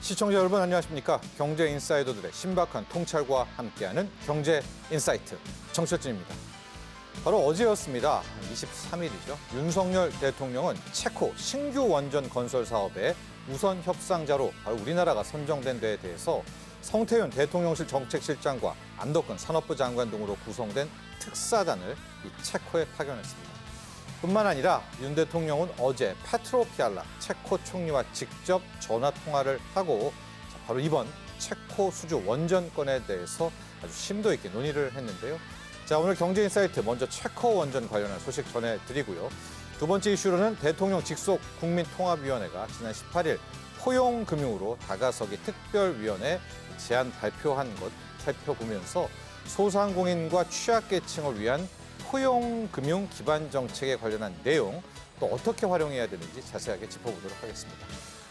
시청자 여러분 안녕하십니까? 경제 인사이더들의 신박한 통찰과 함께하는 경제 인사이트 정철진입니다. 바로 어제였습니다. 23일이죠. 윤석열 대통령은 체코 신규 원전 건설 사업의 우선 협상자로 바로 우리나라가 선정된 데에 대해서 성태윤 대통령실 정책실장과 안덕근 산업부 장관 등으로 구성된 특사단을 이 체코에 파견했습니다. 뿐만 아니라 윤 대통령은 어제 페트로 피알라 체코 총리와 직접 전화 통화를 하고 바로 이번 체코 수주 원전건에 대해서 아주 심도 있게 논의를 했는데요. 자, 오늘 경제인사이트 먼저 체코 원전 관련한 소식 전해드리고요. 두 번째 이슈로는 대통령 직속 국민통합위원회가 지난 18일 포용금융으로 다가서기 특별위원회 제안 발표한 것 살펴보면서 소상공인과 취약계층을 위한 포용금융 기반 정책에 관련한 내용 또 어떻게 활용해야 되는지 자세하게 짚어보도록 하겠습니다.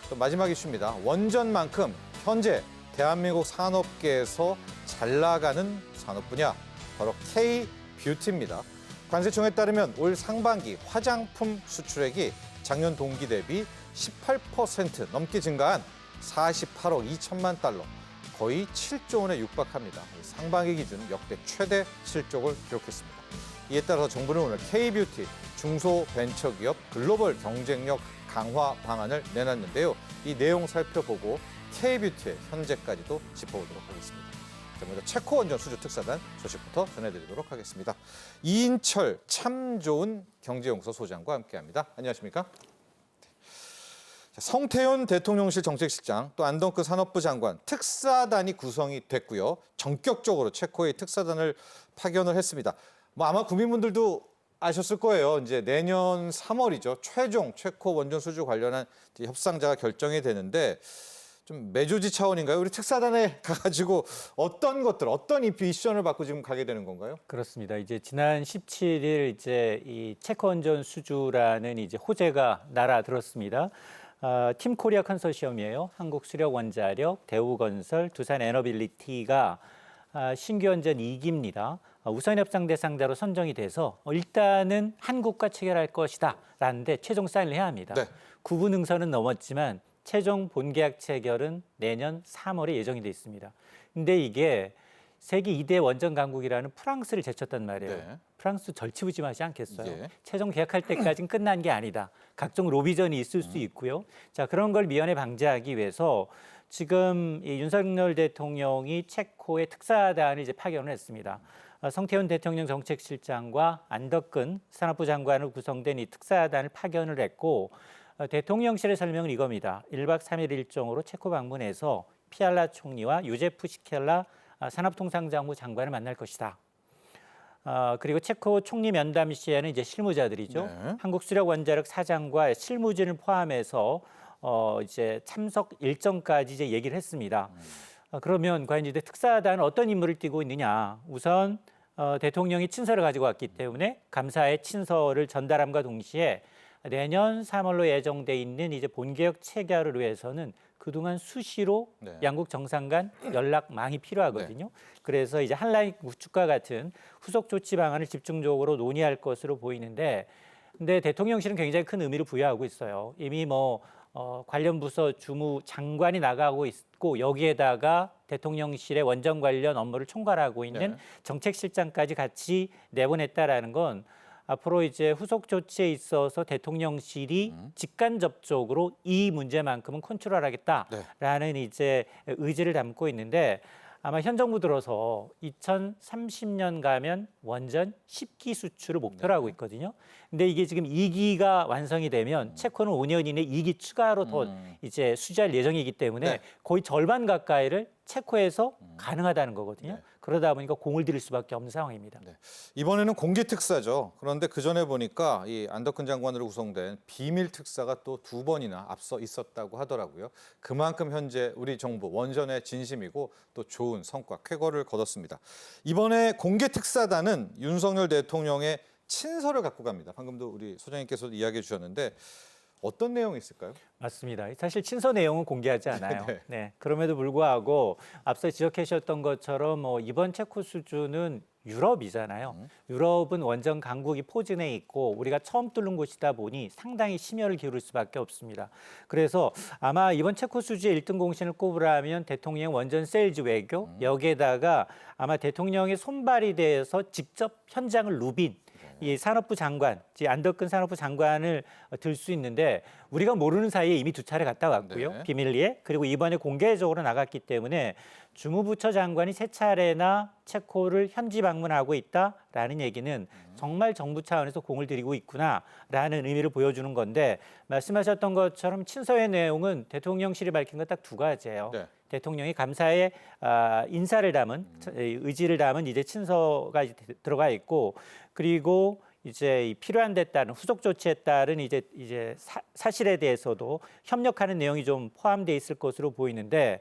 또 마지막 이슈입니다. 원전만큼 현재 대한민국 산업계에서 잘 나가는 산업 분야 바로 K-뷰티입니다. 관세청에 따르면 올 상반기 화장품 수출액이 작년 동기 대비 18% 넘게 증가한 48억 2천만 달러, 거의 7조 원에 육박합니다. 상반기 기준 역대 최대 실적을 기록했습니다. 이에 따라서 정부는 오늘 K-뷰티 중소벤처기업 글로벌 경쟁력 강화 방안을 내놨는데요. 이 내용 살펴보고 K-뷰티의 현재까지도 짚어보도록 하겠습니다. 자, 먼저 체코 원전 수주 특사단 소식부터 전해드리도록 하겠습니다. 이인철 참 좋은 경제연구소 소장과 함께합니다. 안녕하십니까? 성태윤 대통령실 정책실장 또 안덕근 산업부 장관 특사단이 구성이 됐고요. 전격적으로 체코에 특사단을 파견을 했습니다. 아마 국민분들도 아셨을 거예요. 이제 내년 3월이죠. 최종 체코 원전 수주 관련한 협상자가 결정이 되는데 좀 매조지 차원인가요? 우리 특사단에 가가지고 어떤 것들, 어떤 미션을 받고 지금 가게 되는 건가요? 그렇습니다. 이제 지난 17일 이제 이 체코 원전 수주라는 이제 호재가 날아들었습니다. 팀 코리아 컨소시엄이에요. 한국수력원자력, 대우건설, 두산에너빌리티가 신규 원전 2기입니다. 우선 협상 대상자로 선정이 돼서 일단은 한국과 체결할 것이다 라는데 최종 사인을 해야 합니다. 네. 구분 응선은 넘었지만 최종 본계약 체결은 내년 3월에 예정이 돼 있습니다. 근데 이게 세계 2대 원전 강국이라는 프랑스를 제쳤단 말이에요. 네. 프랑스 절치부심하지 않겠어요? 예. 최종 계약할 때까지는 끝난 게 아니다. 각종 로비전이 있을 수 있고요. 자, 그런 걸 미연에 방지하기 위해서 지금 이 윤석열 대통령이 체코의 특사단을 이제 파견을 했습니다. 성태윤 대통령 정책실장과 안덕근 산업부 장관으로 구성된 이 특사단을 파견을 했고 대통령실의 설명은 이겁니다. 1박 3일 일정으로 체코 방문해서 피알라 총리와 요제프 시켈라 산업통상자원부 장관을 만날 것이다. 그리고 체코 총리 면담 시에는 이제 실무자들이죠. 네. 한국수력원자력 사장과 실무진을 포함해서 이제 참석 일정까지 이제 얘기를 했습니다. 그러면 과연 이제 특사단은 어떤 임무를 띠고 있느냐? 우선 대통령이 친서를 가지고 왔기 때문에 감사의 친서를 전달함과 동시에 내년 3월로 예정돼 있는 이제 본개혁 체결을 위해서는 그동안 수시로 네. 양국 정상 간 연락망이 필요하거든요. 그래서 이제 한라인 구축과 같은 후속 조치 방안을 집중적으로 논의할 것으로 보이는데, 근데 대통령실은 굉장히 큰 의미를 부여하고 있어요. 이미 관련 부서 주무 장관이 나가고 있고 여기에다가 대통령실의 원전 관련 업무를 총괄하고 있는 네. 정책실장까지 같이 내보냈다라는 건 앞으로 이제 후속 조치에 있어서 대통령실이 직간접적으로 이 문제만큼은 컨트롤하겠다라는 이제 의지를 담고 있는데 아마 현 정부 들어서 2030년 가면 원전 10기 수출을 목표로 하고 있거든요. 근데 이게 지금 2기가 완성이 되면 체코는 5년 이내 2기 추가로 더 이제 수주할 예정이기 때문에 네. 거의 절반 가까이를 체코에서 가능하다는 거거든요. 네. 그러다 보니까 공을 들일 수밖에 없는 상황입니다. 네. 이번에는 공개 특사죠. 그런데 그 전에 보니까 이 안덕근 장관으로 구성된 비밀 특사가 또 2번이나 앞서 있었다고 하더라고요. 그만큼 현재 우리 정부 원전의 진심이고 또 좋은 성과, 쾌거를 거뒀습니다. 이번에 공개 특사단은 윤석열 대통령의 친서를 갖고 갑니다. 방금도 우리 소장님께서도 이야기해 주셨는데 어떤 내용이 있을까요? 맞습니다. 사실 친서 내용은 공개하지 않아요. 네. 네. 그럼에도 불구하고 앞서 지적하셨던 것처럼 이번 체코 수준은 유럽이잖아요. 유럽은 원전 강국이 포진해 있고 우리가 처음 뚫는 곳이다 보니 상당히 심혈을 기울일 수밖에 없습니다. 그래서 아마 이번 체코 수주의 1등 공신을 꼽으라면 대통령 원전 세일즈 외교 여기에다가 아마 대통령의 손발이 돼서 직접 현장을 누빈 이 산업부 장관, 안덕근 산업부 장관을 들 수 있는데 우리가 모르는 사이에 이미 2차례 갔다 왔고요. 네. 비밀리에. 그리고 이번에 공개적으로 나갔기 때문에 주무부처 장관이 3차례나 체코를 현지 방문하고 있다라는 얘기는 정말 정부 차원에서 공을 들이고 있구나라는 의미를 보여주는 건데 말씀하셨던 것처럼 친서의 내용은 대통령실이 밝힌 건 딱 2가지예요. 네. 대통령이 감사의 인사를 담은 의지를 담은 이제 친서가 이제 들어가 있고 그리고 이제 필요한 데 따른 후속 조치에 따른 이제 사실에 대해서도 협력하는 내용이 좀 포함되어 있을 것으로 보이는데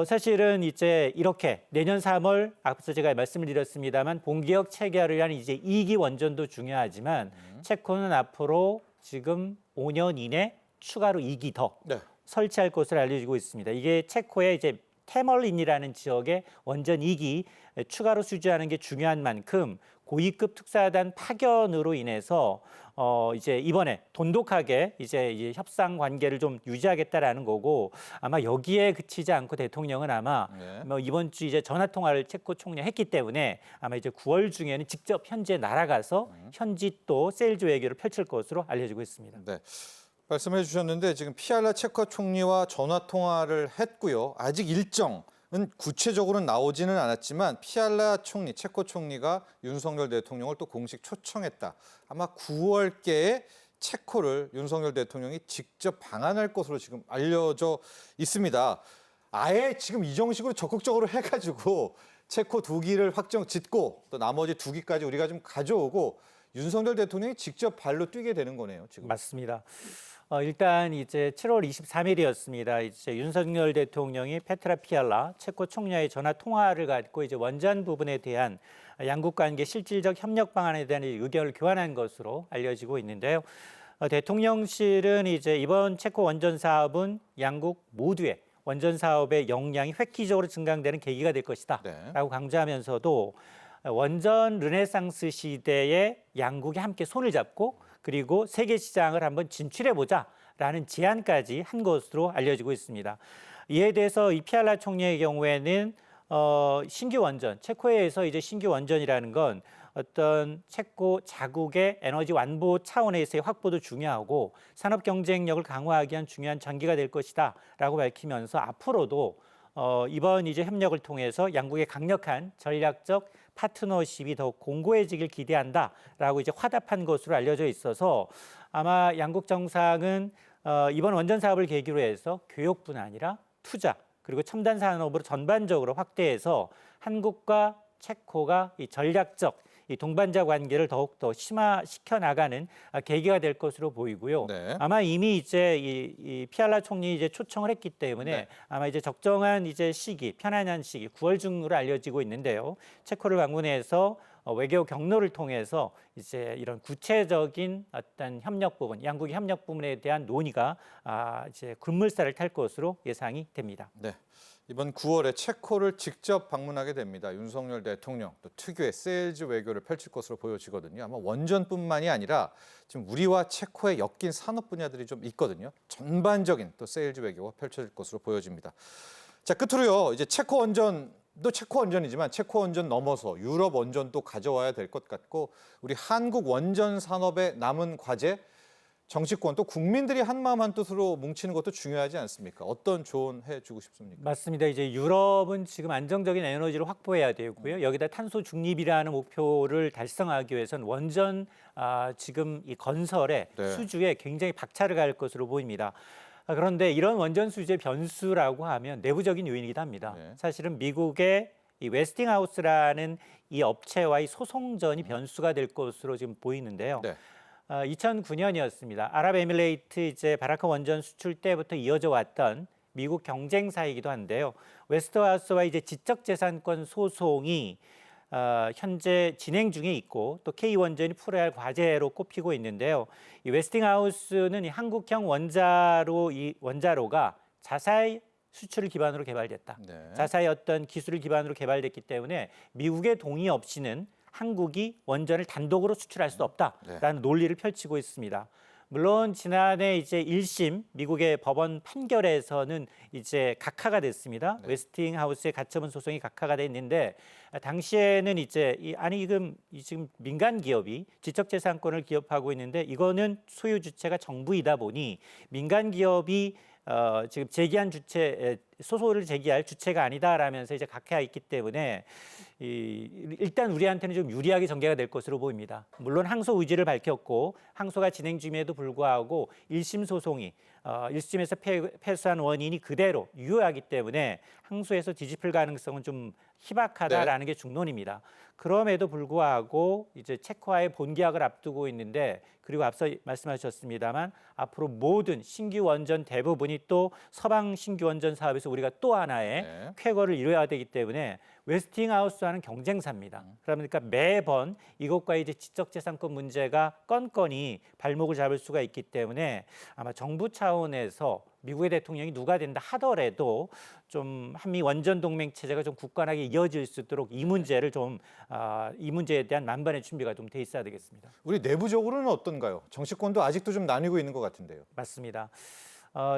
사실은 이제 이렇게 내년 3월 앞서 제가 말씀을 드렸습니다만 본개혁 체결을 위한 이제 2기 원전도 중요하지만 체코는 앞으로 지금 5년 이내 추가로 2기 더 네. 설치할 것으로 알려지고 있습니다. 이게 체코의 이제 테멀린이라는 지역에 원전 2기 추가로 수주하는 게 중요한 만큼 고위급 특사단 파견으로 인해서 이제 이번에 돈독하게 이제 협상 관계를 좀 유지하겠다라는 거고 아마 여기에 그치지 않고 대통령은 아마 네. 뭐 이번 주 이제 전화 통화를 체코 총리가 했기 때문에 아마 이제 9월 중에는 직접 현지에 날아가서 현지 또 세일즈 외교를 펼칠 것으로 알려지고 있습니다. 네. 말씀해 주셨는데 지금 피알라 체코 총리와 전화 통화를 했고요. 아직 일정은 구체적으로는 나오지는 않았지만 피알라 총리, 체코 총리가 윤석열 대통령을 또 공식 초청했다. 아마 9월께에 체코를 윤석열 대통령이 직접 방한할 것으로 지금 알려져 있습니다. 아예 지금 이 정식으로 적극적으로 해가지고 체코 2기를 확정 짓고 또 나머지 2기까지 우리가 좀 가져오고 윤석열 대통령이 직접 발로 뛰게 되는 거네요. 지금. 맞습니다. 일단 이제 7월 23일이었습니다. 이제 윤석열 대통령이 페트라 피알라 체코 총리와의 전화 통화를 갖고 이제 원전 부분에 대한 양국 관계 실질적 협력 방안에 대한 의견을 교환한 것으로 알려지고 있는데요. 대통령실은 이제 이번 체코 원전 사업은 양국 모두의 원전 사업의 역량이 획기적으로 증강되는 계기가 될 것이다라고 네. 강조하면서도 원전 르네상스 시대에 양국이 함께 손을 잡고 그리고 세계 시장을 한번 진출해 보자라는 제안까지 한 것으로 알려지고 있습니다. 이에 대해서 이 피알라 총리의 경우에는 신규 원전, 체코에서 이제 신규 원전이라는 건 어떤 체코 자국의 에너지 완보 차원에서의 확보도 중요하고 산업 경쟁력을 강화하기 위한 중요한 전기가 될 것이다라고 밝히면서 앞으로도 이번 이제 협력을 통해서 양국의 강력한 전략적 파트너십이 더욱 공고해지길 기대한다라고 이제 화답한 것으로 알려져 있어서 아마 양국 정상은 이번 원전 사업을 계기로 해서 교역뿐 아니라 투자 그리고 첨단 산업으로 전반적으로 확대해서 한국과 체코가 이 전략적 이 동반자 관계를 더욱더 심화시켜 나가는 계기가 될 것으로 보이고요. 네. 아마 이미 이제 이 피알라 총리 이제 초청을 했기 때문에 네. 아마 이제 적정한 이제 시기, 편안한 시기, 9월 중으로 알려지고 있는데요. 체코를 방문해서 외교 경로를 통해서 이제 이런 구체적인 어떤 협력 부분, 양국의 협력 부분에 대한 논의가 이제 급물살을 탈 것으로 예상이 됩니다. 네. 이번 9월에 체코를 직접 방문하게 됩니다. 윤석열 대통령 또 특유의 세일즈 외교를 펼칠 것으로 보여지거든요. 아마 원전뿐만이 아니라 지금 우리와 체코의 엮인 산업 분야들이 좀 있거든요. 전반적인 또 세일즈 외교가 펼쳐질 것으로 보여집니다. 자, 끝으로요. 이제 체코 원전도 체코 원전이지만 체코 원전 넘어서 유럽 원전도 가져와야 될 것 같고 우리 한국 원전 산업의 남은 과제 정치권 또 국민들이 한마음 한뜻으로 뭉치는 것도 중요하지 않습니까? 어떤 조언해 주고 싶습니까? 맞습니다. 이제 유럽은 지금 안정적인 에너지를 확보해야 되고요. 여기다 탄소 중립이라는 목표를 달성하기 위해서는 원전 지금 이 건설에 네. 수주에 굉장히 박차를 가할 것으로 보입니다. 그런데 이런 원전 수주의 변수라고 하면 내부적인 요인이기도 합니다. 네. 사실은 미국의 이 웨스팅하우스라는 이 업체와의 소송전이 변수가 될 것으로 지금 보이는데요. 네. 2009년이었습니다. 아랍에미레이트 이제 바라카 원전 수출 때부터 이어져 왔던 미국 경쟁사이기도 한데요. 웨스트하우스와 이제 지적재산권 소송이 현재 진행 중에 있고 또 K원전이 풀어야 할 과제로 꼽히고 있는데요. 이 웨스팅하우스는 이 한국형 원자로가 자사의 수출을 기반으로 개발됐다. 네. 자사의 어떤 기술을 기반으로 개발됐기 때문에 미국의 동의 없이는 한국이 원전을 단독으로 수출할 수 없다라는 논리를 펼치고 있습니다. 물론 지난해 이제 1심 미국의 법원 판결에서는 이제 각하가 됐습니다. 네. 웨스팅하우스의 가처분 소송이 각하가 됐는데 당시에는 이제 지금 민간 기업이 지적재산권을 기업하고 있는데 이거는 소유 주체가 정부이다 보니 민간 기업이 지금 소송을 제기할 주체가 아니다라면서 이제 각하가 있기 때문에 일단 우리한테는 좀 유리하게 전개가 될 것으로 보입니다. 물론 항소 의지를 밝혔고 항소가 진행 중임에도 불구하고 1심 소송이 1심에서 패소한 원인이 그대로 유효하기 때문에 항소에서 뒤집힐 가능성은 좀 희박하다라는 게 중론입니다. 그럼에도 불구하고 이제 체코와의 본계약을 앞두고 있는데 그리고 앞서 말씀하셨습니다만 앞으로 모든 신규 원전 대부분이 또 서방 신규 원전 사업에서 우리가 또 하나의 쾌거를 이뤄야 되기 때문에 웨스팅하우스와는 경쟁사입니다. 그러니까 매번 이것과의 이제 지적재산권 문제가 건건이 발목을 잡을 수가 있기 때문에 아마 정부 차원에서 미국의 대통령이 누가 된다 하더라도 좀 한미 원전 동맹 체제가 좀 굳건하게 이어질 수 있도록 이 문제를 이 문제에 대한 만반의 준비가 좀 돼 있어야 되겠습니다. 우리 내부적으로는 어떤가요? 정치권도 아직도 좀 나뉘고 있는 것 같은데요. 맞습니다.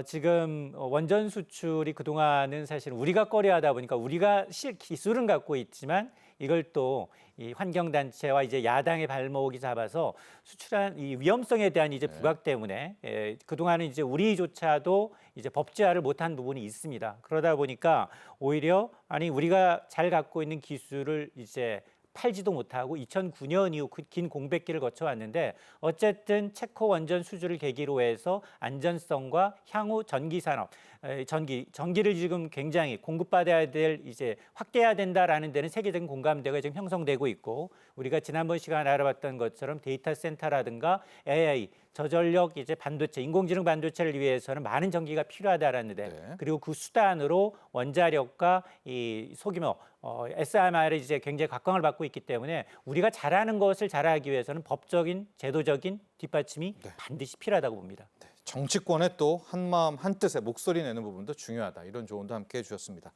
지금 원전 수출이 그동안은 사실 우리가 꺼려하다 보니까 우리가 기술은 갖고 있지만 이걸 또 이 환경단체와 이제 야당의 발목이 잡아서 수출한 이 위험성에 대한 이제 부각 때문에 그동안은 이제 우리조차도 이제 법제화를 못한 부분이 있습니다. 그러다 보니까 오히려 우리가 잘 갖고 있는 기술을 이제 팔지도 못하고 2009년 이후 긴 공백기를 거쳐왔는데 어쨌든 체코 원전 수주를 계기로 해서 안전성과 향후 전기 산업, 전기를 지금 굉장히 공급받아야 될 이제 확대해야 된다라는 데는 세계적인 공감대가 지금 형성되고 있고 우리가 지난번 시간에 알아봤던 것처럼 데이터 센터라든가 AI 저전력 이제 반도체, 인공지능 반도체를 위해서는 많은 전기가 필요하다라는데 그리고 그 수단으로 원자력과 이 소규모 SMR이 이제 굉장히 각광을 받고 있기 때문에 우리가 잘하는 것을 잘하기 위해서는 법적인 제도적인 뒷받침이 반드시 필요하다고 봅니다. 정치권의 또 한마음 한뜻의 목소리 내는 부분도 중요하다. 이런 조언도 함께 해주셨습니다.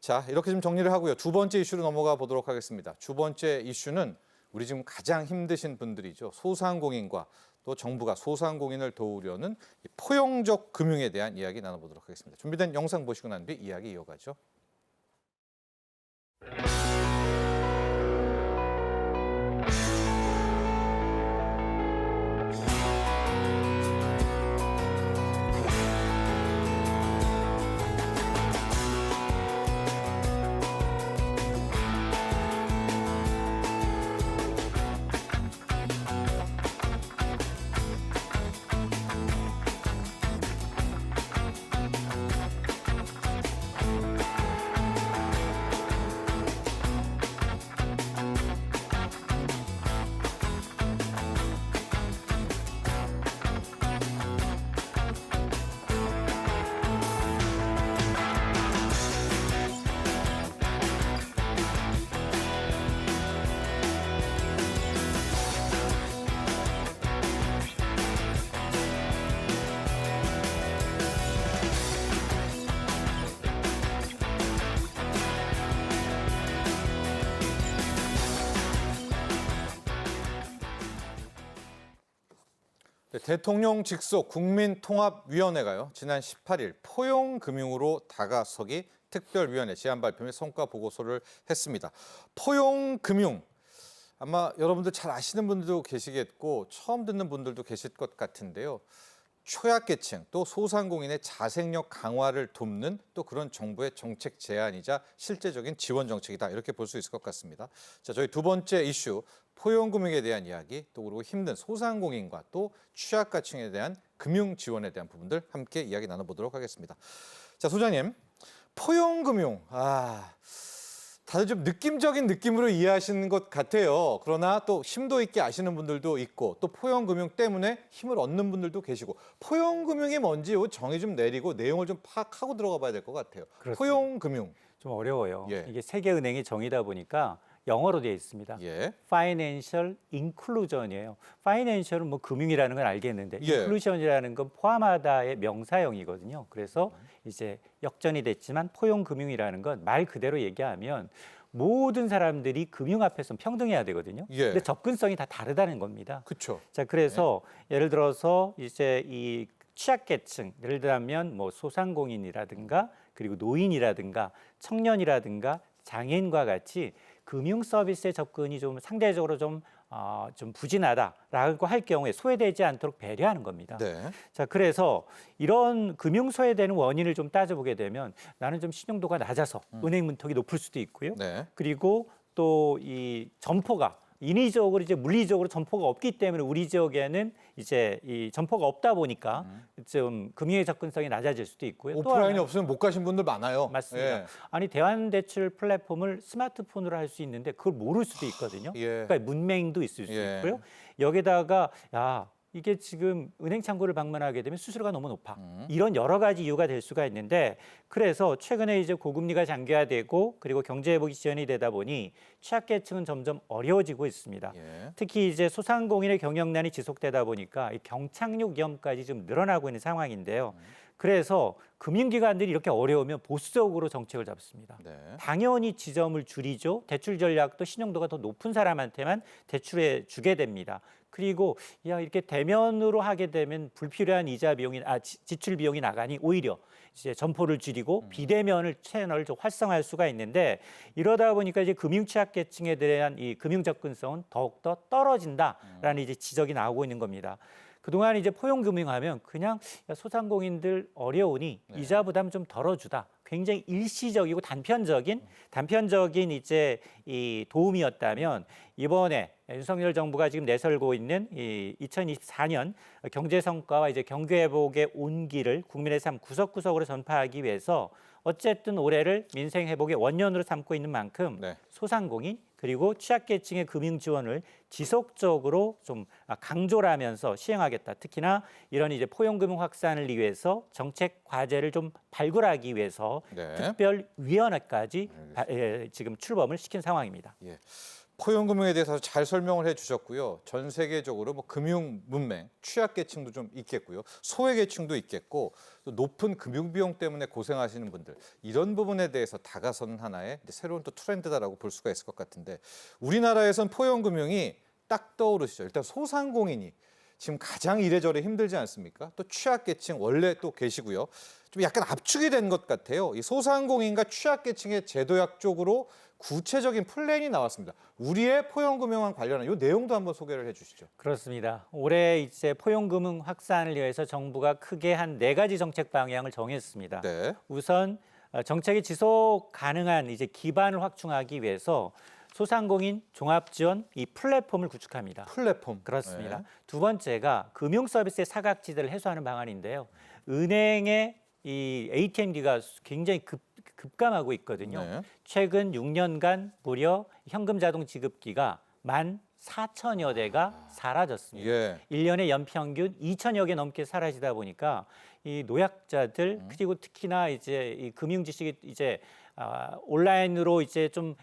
자, 이렇게 좀 정리를 하고요. 두 번째 이슈로 넘어가 보도록 하겠습니다. 두 번째 이슈는 우리 지금 가장 힘드신 분들이죠. 소상공인과 또 정부가 소상공인을 도우려는 포용적 금융에 대한 이야기 나눠보도록 하겠습니다. 준비된 영상 보시고 난 뒤 이야기 이어가죠. 대통령 직속 국민통합위원회가요. 지난 18일 포용금융으로 다가서기 특별위원회 제안 발표 및 성과 보고서를 했습니다. 포용금융, 아마 여러분들 잘 아시는 분들도 계시겠고 처음 듣는 분들도 계실 것 같은데요. 취약계층 또 소상공인의 자생력 강화를 돕는 또 그런 정부의 정책 제안이자 실제적인 지원 정책이다. 이렇게 볼 수 있을 것 같습니다. 자, 저희 두 번째 이슈 포용금융에 대한 이야기 또 그리고 힘든 소상공인과 또 취약계층에 대한 금융 지원에 대한 부분들 함께 이야기 나눠보도록 하겠습니다. 자, 소장님, 포용금융 다들 좀 느낌적인 느낌으로 이해하시는 것 같아요. 그러나 또 심도 있게 아시는 분들도 있고 또 포용금융 때문에 힘을 얻는 분들도 계시고 포용금융이 뭔지 정의 좀 내리고 내용을 좀 파악하고 들어가 봐야 될 것 같아요. 그렇습니다. 포용금융. 좀 어려워요. 예. 이게 세계은행의 정의다 보니까 영어로 되어 있습니다. 예. Financial Inclusion이에요. Financial은 뭐 금융이라는 건 알겠는데 예. Inclusion이라는 건 포함하다의 명사형이거든요. 그래서 이제 역전이 됐지만 포용 금융이라는 건 말 그대로 얘기하면 모든 사람들이 금융 앞에서 평등해야 되거든요. 예. 근데 접근성이 다 다르다는 겁니다. 그렇죠. 자, 그래서 예를 들어서 이제 이 취약계층, 예를 들면 뭐 소상공인이라든가 그리고 노인이라든가 청년이라든가 장애인과 같이 금융 서비스의 접근이 좀 상대적으로 좀 부진하다라고 할 경우에 소외되지 않도록 배려하는 겁니다. 네. 자, 그래서 이런 금융 소외되는 원인을 좀 따져보게 되면 나는 좀 신용도가 낮아서 은행 문턱이 높을 수도 있고요. 네. 그리고 또 이 점포가 인위적으로 이제 물리적으로 점포가 없기 때문에 우리 지역에는 이제 이 점포가 없다 보니까 좀 금융의 접근성이 낮아질 수도 있고요. 또 오프라인이 하나, 없으면 못 가신 분들 많아요. 맞습니다. 예. 아니 대환대출 플랫폼을 스마트폰으로 할 수 있는데 그걸 모를 수도 있거든요. 예. 그러니까 문맹도 있을 수 예. 있고요. 여기다가 야 이게 지금 은행 창구를 방문하게 되면 수수료가 너무 높아. 이런 여러 가지 이유가 될 수가 있는데 그래서 최근에 이제 고금리가 장기화되고 그리고 경제 회복이 지연이 되다 보니 취약계층은 점점 어려워지고 있습니다. 예. 특히 이제 소상공인의 경영난이 지속되다 보니까 이 경착륙 위험까지 좀 늘어나고 있는 상황인데요. 그래서 금융기관들이 이렇게 어려우면 보수적으로 정책을 잡습니다. 네. 당연히 지점을 줄이죠. 대출 전략도 신용도가 더 높은 사람한테만 대출해 주게 됩니다. 그리고 야 이렇게 대면으로 하게 되면 불필요한 이자 비용이 지출 비용이 나가니 오히려 이제 점포를 줄이고 비대면을 채널을 좀 활성화할 수가 있는데 이러다 보니까 이제 금융 취약계층에 대한 이 금융 접근성은 더욱더 떨어진다라는 이제 지적이 나오고 있는 겁니다. 그동안 이제 포용금융하면 그냥 야, 소상공인들 어려우니 이자 부담 좀 덜어주다. 굉장히 일시적이고 단편적인 이제 이 도움이었다면 이번에 윤석열 정부가 지금 내세우고 있는 이 2024년 경제 성과와 이제 경기 회복의 온기를 국민의 삶 구석구석으로 전파하기 위해서 어쨌든 올해를 민생 회복의 원년으로 삼고 있는 만큼 네. 소상공인 그리고 취약계층의 금융 지원을 지속적으로 좀 강조를 하면서 시행하겠다. 특히나 이런 이제 포용금융 확산을 위해서 정책 과제를 좀 발굴하기 위해서 네. 특별위원회까지 지금 출범을 시킨 상황입니다. 예. 포용금융에 대해서 잘 설명을 해주셨고요. 전 세계적으로 뭐 금융 문맹, 취약계층도 좀 있겠고요. 소외계층도 있겠고 또 높은 금융비용 때문에 고생하시는 분들 이런 부분에 대해서 다가서는 하나의 새로운 또 트렌드다라고 볼 수가 있을 것 같은데 우리나라에선 포용금융이 딱 떠오르시죠. 일단 소상공인이 지금 가장 이래저래 힘들지 않습니까? 또 취약계층 원래 또 계시고요. 좀 약간 압축이 된 것 같아요. 이 소상공인과 취약계층의 제도약 쪽으로 구체적인 플랜이 나왔습니다. 우리의 포용금융과 관련한 이 내용도 한번 소개를 해주시죠. 그렇습니다. 올해 이제 포용금융 확산을 위해서 정부가 크게 한 4가지 정책 방향을 정했습니다. 네. 우선 정책이 지속 가능한 이제 기반을 확충하기 위해서 소상공인 종합지원 이 플랫폼을 구축합니다. 플랫폼. 그렇습니다. 네. 두 번째가 금융 서비스의 사각지대를 해소하는 방안인데요. 은행의 이 ATM기가 굉장히 급감하고 있거든요. 네. 최근 6년간 무려 현금 자동 지급기가 14,000여 대가 사라졌습니다. 예. 1년에 연평균 2,000여 개 넘게 사라지다 보니까 이 노약자들 그리고 특히나 이제 이 금융 지식이 이제 온라인으로 이제 좀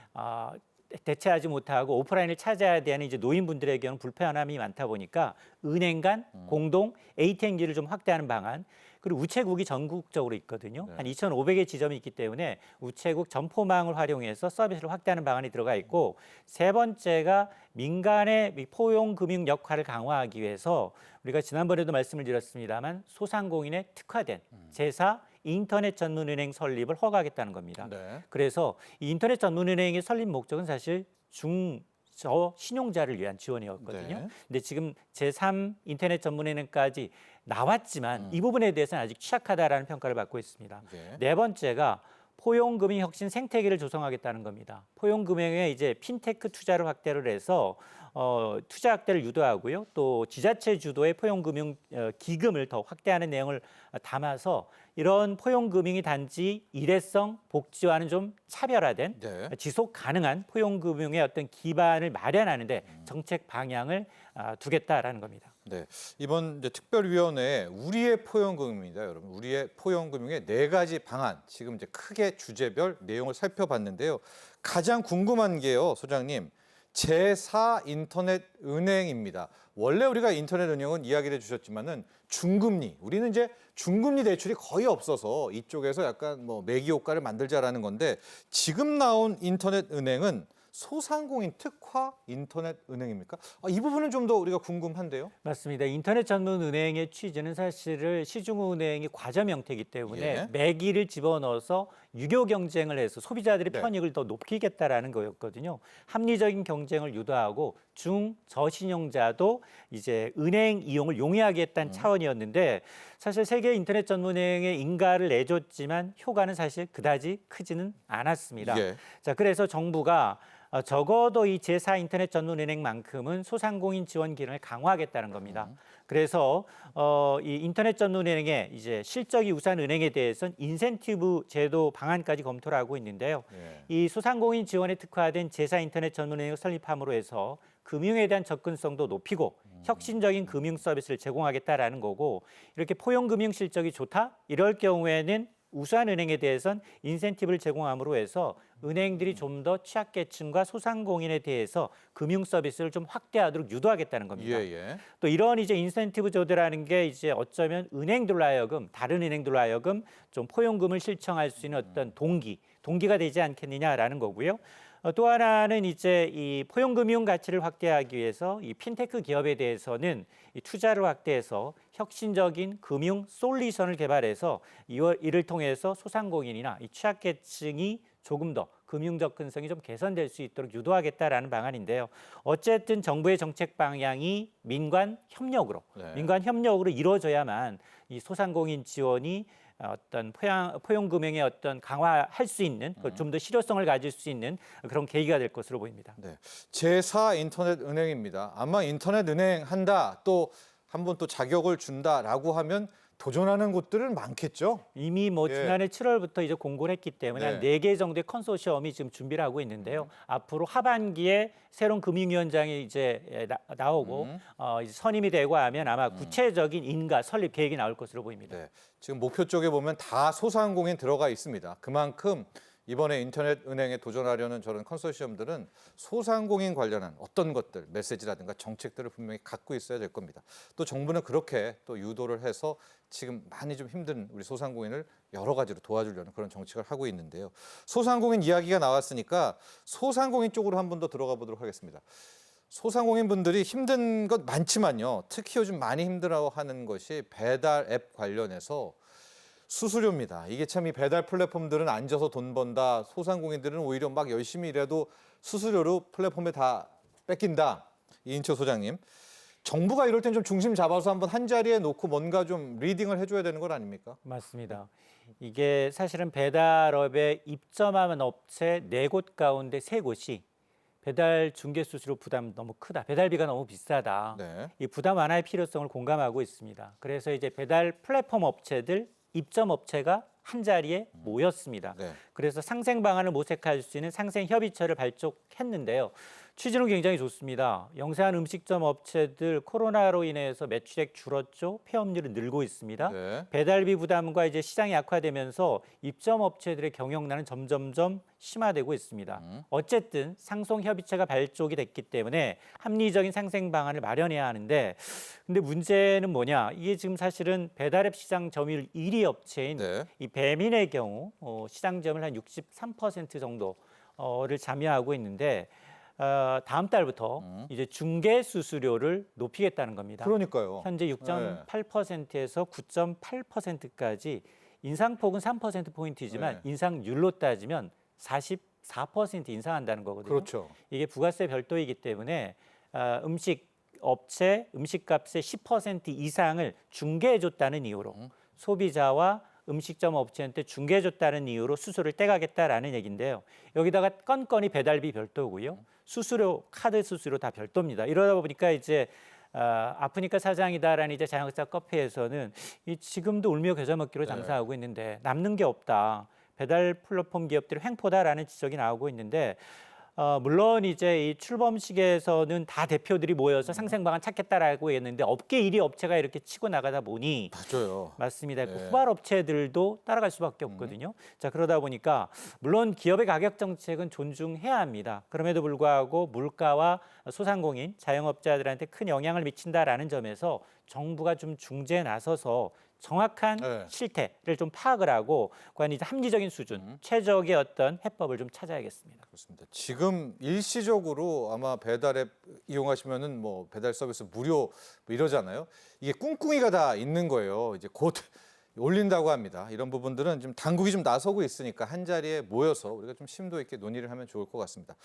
대체하지 못하고 오프라인을 찾아야 되는 이제 노인분들에게는 불편함이 많다 보니까 은행 간 공동 ATM기를 좀 확대하는 방안 그리고 우체국이 전국적으로 있거든요. 한 2,500의 지점이 있기 때문에 우체국 점포망을 활용해서 서비스를 확대하는 방안이 들어가 있고 세 번째가 민간의 포용 금융 역할을 강화하기 위해서 우리가 지난번에도 말씀을 드렸습니다만 소상공인에 특화된 제4 인터넷 전문은행 설립을 허가하겠다는 겁니다. 네. 그래서 이 인터넷 전문은행의 설립 목적은 사실 저 신용자를 위한 지원이었거든요. 네. 근데 지금 제3 인터넷 전문은행까지 나왔지만 이 부분에 대해서는 아직 취약하다라는 평가를 받고 있습니다. 예. 네 번째가 포용금융 혁신 생태계를 조성하겠다는 겁니다. 포용금융에 이제 핀테크 투자를 확대를 해서 투자 확대를 유도하고요. 또 지자체 주도의 포용금융 기금을 더 확대하는 내용을 담아서 이런 포용금융이 단지 일회성 복지와는 좀 차별화된 네. 지속 가능한 포용금융의 어떤 기반을 마련하는데 정책 방향을 두겠다라는 겁니다. 네, 이번 이제 특별위원회에 우리의 포용금융입니다, 여러분. 우리의 포용금융의 네 가지 방안, 지금 이제 크게 주제별 내용을 살펴봤는데요. 가장 궁금한 게요, 소장님, 제4 인터넷 은행입니다. 원래 우리가 인터넷 은행은 이야기를 해주셨지만은 중금리, 우리는 이제 중금리 대출이 거의 없어서 이쪽에서 약간 뭐 매기 효과를 만들자라는 건데 지금 나온 인터넷 은행은 소상공인 특화 인터넷 은행입니까? 이 부분은 좀 더 우리가 궁금한데요. 맞습니다. 인터넷 전문 은행의 취지는 사실은 시중은행이 과점 형태이기 때문에 예. 매기를 집어넣어서 유교 경쟁을 해서 소비자들의 네. 편익을 더 높이겠다라는 거였거든요. 합리적인 경쟁을 유도하고 중 저신용자도 이제 은행 이용을 용이하겠다는 차원이었는데 사실 세계 인터넷 전문은행에 인가를 내줬지만 효과는 사실 그다지 크지는 않았습니다. 예. 자, 그래서 정부가 적어도 이 제4 인터넷 전문은행만큼은 소상공인 지원 기능을 강화하겠다는 겁니다. 그래서 이 인터넷 전문은행의 이제 실적이 우수한 은행에 대해서는 인센티브 제도 방안까지 검토를 하고 있는데요. 예. 이 소상공인 지원에 특화된 제4 인터넷 전문은행을 설립함으로 해서 금융에 대한 접근성도 높이고 혁신적인 금융 서비스를 제공하겠다라는 거고 이렇게 포용금융 실적이 좋다? 이럴 경우에는 우수한 은행에 대해선 인센티브를 제공함으로 해서 은행들이 좀 더 취약계층과 소상공인에 대해서 금융 서비스를 좀 확대하도록 유도하겠다는 겁니다. 예. 또 이런 이제 인센티브 제도라는 게 이제 어쩌면 은행들로 하여금 다른 은행들로 하여금 좀 포용금을 신청할 수 있는 어떤 동기가 되지 않겠느냐라는 거고요. 또 하나는 이제 이 포용금융 가치를 확대하기 위해서 이 핀테크 기업에 대해서는 이 투자를 확대해서 혁신적인 금융 솔루션을 개발해서 이를 통해서 소상공인이나 이 취약계층이 조금 더 금융 접근성이 좀 개선될 수 있도록 유도하겠다라는 방안인데요. 어쨌든 정부의 정책 방향이 민관 협력으로 이루어져야만 이 소상공인 지원이 어떤 포용금융의 어떤 강화할 수 있는 좀 더 실효성을 가질 수 있는 그런 계기가 될 것으로 보입니다. 네. 제4 인터넷 은행입니다. 아마 인터넷 은행 한다, 또 한 번 또 자격을 준다라고 하면 도전하는 곳들은 많겠죠. 이미 뭐 예. 지난해 7월부터 이제 공고를 했기 때문에 한 네. 4개 정도의 컨소시엄이 지금 준비를 하고 있는데요. 앞으로 하반기에 새로운 금융위원장이 이제 나오고 이제 선임이 되고 하면 아마 구체적인 인가 설립 계획이 나올 것으로 보입니다. 네. 지금 목표 쪽에 보면 다 소상공인 들어가 있습니다. 그만큼 이번에 인터넷 은행에 도전하려는 저런 컨소시엄들은 소상공인 관련한 어떤 것들, 메시지라든가 정책들을 분명히 갖고 있어야 될 겁니다. 또 정부는 그렇게 또 유도를 해서 지금 많이 좀 힘든 우리 소상공인을 여러 가지로 도와주려는 그런 정책을 하고 있는데요. 소상공인 이야기가 나왔으니까 소상공인 쪽으로 한 번 더 들어가 보도록 하겠습니다. 소상공인 분들이 힘든 것 많지만요. 특히 요즘 많이 힘들어하는 것이 배달 앱 관련해서 수수료입니다. 이게 참 이 배달 플랫폼들은 앉아서 돈 번다. 소상공인들은 오히려 막 열심히 일해도 수수료로 플랫폼에 다 뺏긴다. 이인철 소장님. 정부가 이럴 땐 좀 중심 잡아서 한번 한 자리에 놓고 뭔가 좀 리딩을 해줘야 되는 건 아닙니까? 맞습니다. 이게 사실은 배달업에 입점하는 업체 4곳 가운데 3곳이 배달 중개 수수료 부담 너무 크다. 배달비가 너무 비싸다. 네. 이 부담 완화의 필요성을 공감하고 있습니다. 그래서 이제 배달 플랫폼 업체들 입점 업체가 한 자리에 모였습니다. 네. 그래서 상생 방안을 모색할 수 있는 상생 협의체를 발족했는데요. 취지는 굉장히 좋습니다. 영세한 음식점 업체들 코로나로 인해서 매출액 줄었죠. 폐업률은 늘고 있습니다. 네. 배달비 부담과 이제 시장이 약화되면서 입점 업체들의 경영난은 점점점 심화되고 있습니다. 어쨌든 상송 협의체가 발족이 됐기 때문에 합리적인 상생 방안을 마련해야 하는데 근데 문제는 뭐냐? 이게 지금 사실은 배달앱 시장 점유율 1위 업체인 네. 이 배민의 경우 시장 점유율 한 63% 정도를 점유하고 있는데 다음 달부터 이제 중개 수수료를 높이겠다는 겁니다. 그러니까요. 현재 6.8%에서 9.8%까지 인상폭은 3%포인트지만 네. 인상률로 따지면 44% 인상한다는 거거든요. 그렇죠. 이게 부가세 별도이기 때문에 음식 업체 음식값의 10% 이상을 중개해줬다는 이유로 소비자와 음식점 업체한테 중개해줬다는 이유로 수수료를 떼가겠다라는 얘기인데요. 여기다가 건건이 배달비 별도고요. 수수료, 카드 수수료 다 별도입니다. 이러다 보니까 이제 아프니까 사장이다라는 이제 자영업자 카페에서는 이 지금도 울며 겨자 먹기로 장사하고 있는데 남는 게 없다. 배달 플랫폼 기업들이 횡포다라는 지적이 나오고 있는데 물론 이제 이 출범식에서는 다 대표들이 모여서 상생 방안 찾겠다라고 했는데 업계 1위 업체가 이렇게 치고 나가다 보니 맞아요. 맞습니다. 그 예. 후발 업체들도 따라갈 수밖에 없거든요. 자, 그러다 보니까 물론 기업의 가격 정책은 존중해야 합니다. 그럼에도 불구하고 물가와 소상공인, 자영업자들한테 큰 영향을 미친다라는 점에서 정부가 좀 중재에 나서서 정확한 네. 실태를 좀 파악을 하고 그간 이제 합리적인 수준, 최적의 어떤 해법을 좀 찾아야겠습니다. 그렇습니다. 지금 일시적으로 아마 배달앱 이용하시면은 뭐 배달 서비스 무료 뭐 이러잖아요. 이게 꿍꿍이가 다 있는 거예요. 이제 곧 올린다고 합니다. 이런 부분들은 지금 당국이 좀 나서고 있으니까 한 자리에 모여서 우리가 좀 심도 있게 논의를 하면 좋을 것 같습니다.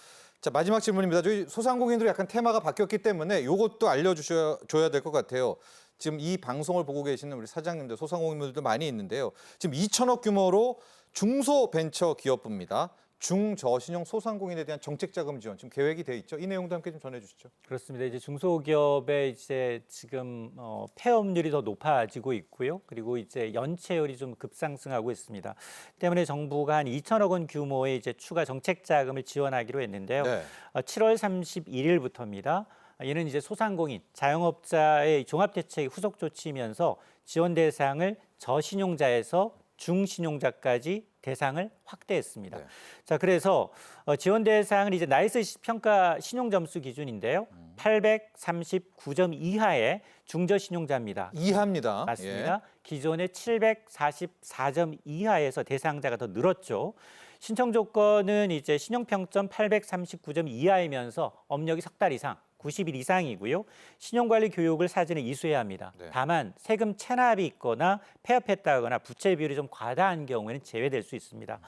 자, 마지막 질문입니다. 저희 소상공인들이 약간 테마가 바뀌었기 때문에 이것도 알려줘야 될 것 같아요. 지금 이 방송을 보고 계시는 우리 사장님들, 소상공인분들도 많이 있는데요. 지금 2천억 규모로 중소벤처기업부입니다. 중저신용 소상공인에 대한 정책 자금 지원 지금 계획이 돼 있죠. 이 내용도 함께 좀 전해주시죠. 그렇습니다. 이제 중소기업의 이제 지금 폐업률이 더 높아지고 있고요. 그리고 이제 연체율이 좀 급상승하고 있습니다. 때문에 정부가 한 2천억 원 규모의 이제 추가 정책 자금을 지원하기로 했는데요. 네. 7월 31일부터입니다. 이는 이제 소상공인, 자영업자의 종합대책의 후속 조치이면서 지원 대상을 저신용자에서 중신용자까지 대상을 확대했습니다. 네. 자, 그래서 지원 대상은 이제 나이스 평가 신용 점수 기준인데요. 839점 이하의 중저신용자입니다. 이하입니다. 맞습니다. 기존의 744점 이하에서 대상자가 더 늘었죠. 신청 조건은 이제 신용평점 839점 이하이면서 업력이 석 달 이상, 90일 이상이고요. 신용관리 교육을 사전에 이수해야 합니다. 네. 다만 세금 체납이 있거나 폐업했다거나 부채 비율이 좀 과다한 경우에는 제외될 수 있습니다.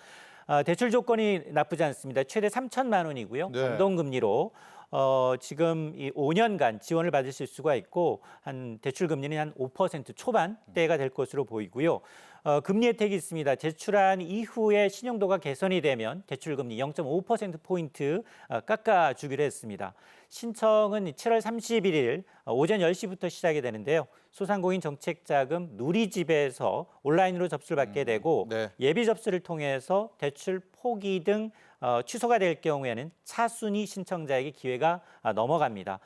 대출 조건이 나쁘지 않습니다. 최대 3천만 원이고요. 네. 변동금리로 지금 이 5년간 지원을 받으실 수가 있고 한 대출 금리는 한 5% 초반대가 될 것으로 보이고요. 금리 혜택이 있습니다. 제출한 이후에 신용도가 개선이 되면 대출 금리 0.5%포인트 깎아주기로 했습니다. 신청은 7월 31일 오전 10시부터 시작이 되는데요. 소상공인 정책자금 누리집에서 온라인으로 접수를 받게 되고 네. 예비 접수를 통해서 대출 포기 등 취소가 될 경우에는 차순위 신청자에게 기회가 넘어갑니다.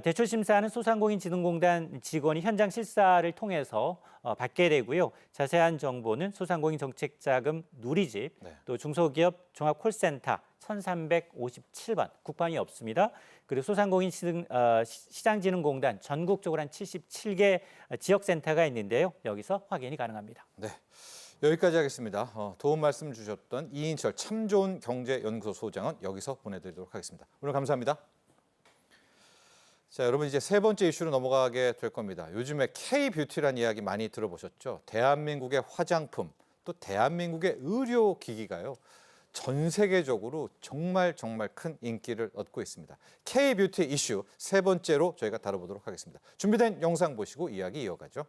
대출 심사는 소상공인진흥공단 직원이 현장 실사를 통해서 받게 되고요. 자세한 정보는 소상공인 정책자금 누리집, 네. 또 중소기업 종합콜센터 1357번 국번이 없습니다. 그리고 소상공인 시장진흥공단 전국적으로 한 77개 지역센터가 있는데요. 여기서 확인이 가능합니다. 네. 여기까지 하겠습니다. 도움 말씀 주셨던 이인철 참 좋은 경제연구소 소장은 여기서 보내드리도록 하겠습니다. 오늘 감사합니다. 자, 여러분 이제 세 번째 이슈로 넘어가게 될 겁니다. 요즘에 K-뷰티라는 이야기 많이 들어보셨죠? 대한민국의 화장품, 또 대한민국의 의료기기가요. 전 세계적으로 정말 큰 인기를 얻고 있습니다. K-뷰티 이슈 세 번째로 저희가 다뤄보도록 하겠습니다. 준비된 영상 보시고 이야기 이어가죠.